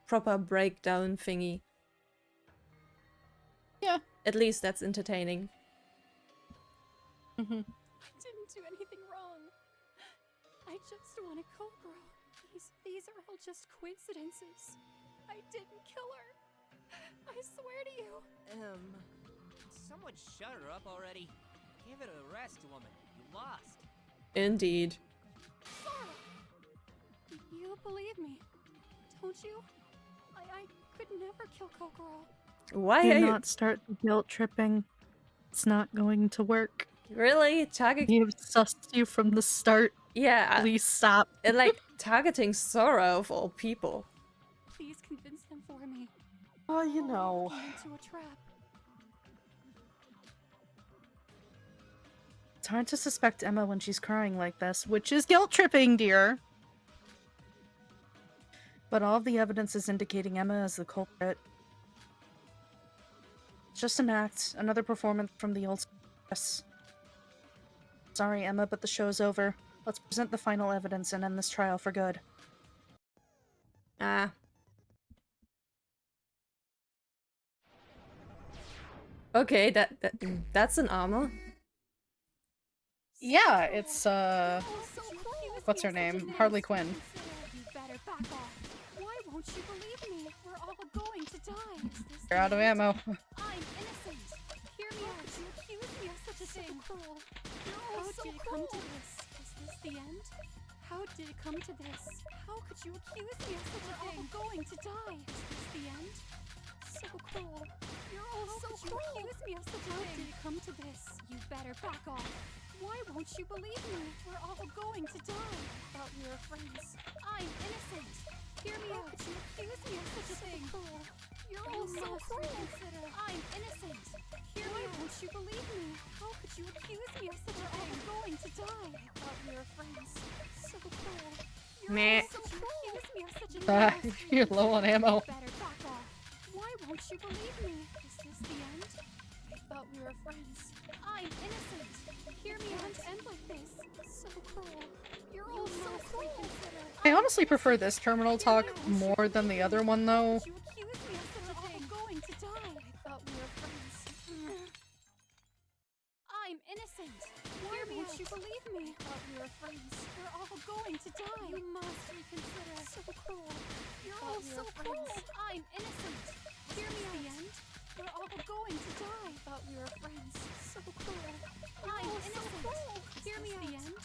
proper breakdown thingy. Yeah. At least that's entertaining. I didn't do anything wrong. I just want a Kokoro. These are all just coincidences. I didn't kill her. I swear to you. Someone shut her up already. Give it a rest, woman. You lost. Indeed. You believe me, don't you? I could never kill Kokoro. Why Do are you not start the guilt tripping. It's not going to work. really targeting? You've sussed you from the start. Yeah. Please stop. And targeting Sora of all people. Please convince them for me. Oh, you know. Into a trap. It's hard to suspect Emma when she's crying like this, which is guilt tripping, dear. But all of the evidence is indicating Emma as the culprit. It's just an act, another performance from the old stress. Sorry, Emma, but the show's over. Let's present the final evidence and end this trial for good. Okay, that's an armor. Yeah, it's what's her name? Harley Quinn. You better back off. Why won't you believe me? We're all going to die. You're out of ammo. I'm innocent. Hear me out. You accuse me of such a thing. Cruel. How did it come to this? Is this the end? How did it come to this? How could you accuse me of such a thing? We're all going to die. Is this the end? So So cruel. You're all so cruel. Accuse me of such a thing. How did it come to this? You better back off. Why won't you believe me? We're all going to die. I thought we were friends. I'm innocent. Hear me out. You accuse me of such a thing. Cruel. You're all so cruel. I'm innocent. Hear me out. Why won't you believe me? How could you accuse me of such a thing? I'm going to die. I thought we were friends. So cruel. Meh. So cruel. Accuse me of such a thing. You're low on ammo. Better back off. Why won't you believe me? Is this the end? I thought we were friends. I'm innocent. Hear me out. End like this. So cruel. You're all so cruel. I honestly prefer this terminal talk more than the other one, though. You accuse me of such a thing. Going to die. I thought we were friends. I'm innocent. Why won't you believe me? I thought we were friends. We're all going to die. You must reconsider. So cruel. You're all so cruel. I'm innocent. Hear me out. The end. We're all going to die. I thought we were friends. So cruel. I'm innocent. Hear me out. The end.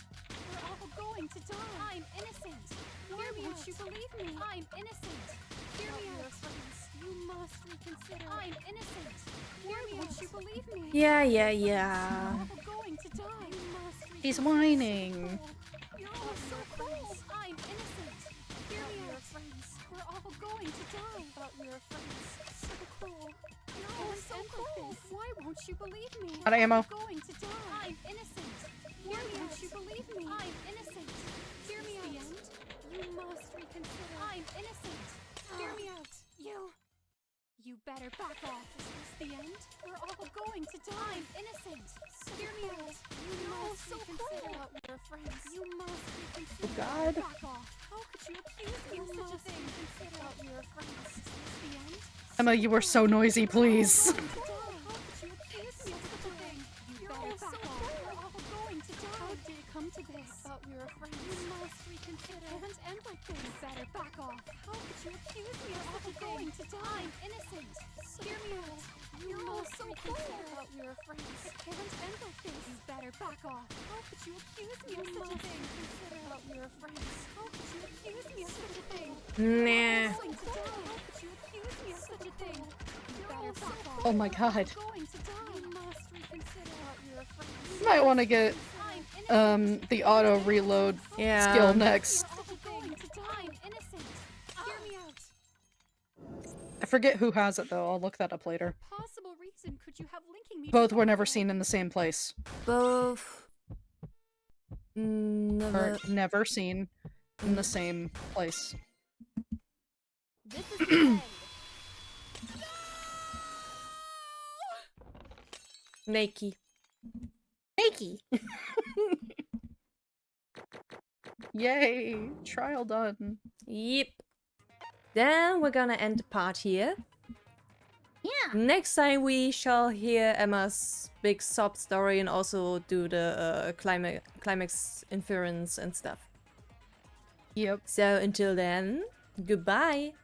We're all going to die. I'm innocent. Why won't you believe me? I'm innocent. Hear me out. Friends. You must reconsider. I'm innocent. Hear me out. Won't you believe me? Yeah. We're all going to die. You must reconsider. He's whining. You're all so cruel. I'm innocent. Hear me out. Friends. We're all going to die. Thought we were friends. So cruel. You're all so cruel. Why won't you believe me? Out of ammo. Going to die. I'm innocent. Why won't you believe me? I'm innocent. Hear me out. The end. You must reconsider. I'm innocent. Hear me out. You better back off. Is this the end? We're all going to die. I'm innocent. Hear me out. You must reconsider. We're friends. You must reconsider. Oh God. Back off. How could you accuse me of such a thing? Consider that we were friends. Is this the end? Emma, you were so noisy, please. How could you accuse me of such a thing? You better back off. We're all going to die. How did it come to this? Thought we were friends. You must reconsider. It can't end like this. You better back off. How could you accuse me of such a thing? Going to die. I'm innocent. Hear me out. You must so cruel. Thought we were friends. It can't end like this. You better back off. How could you accuse me of such a thing? Consider that we were friends. How could you accuse me of such a thing? Nah. Going to die. How could you accuse me of such a thing? You better back off. Oh my God. Going to die. You must reconsider that we were friends. You might want to get the auto reload skill next. I forget who has it though. I'll look that up later. Possible reason could you have linking me to Both were never seen in the same place. Both. Or never seen in the same place. This is the end. Nakey. Nakey! Yay! Trial done. Yep. Then we're gonna end the part here. Yeah. Next time we shall hear Emma's big sob story and also do the climax inference and stuff. Yep. So until then, goodbye.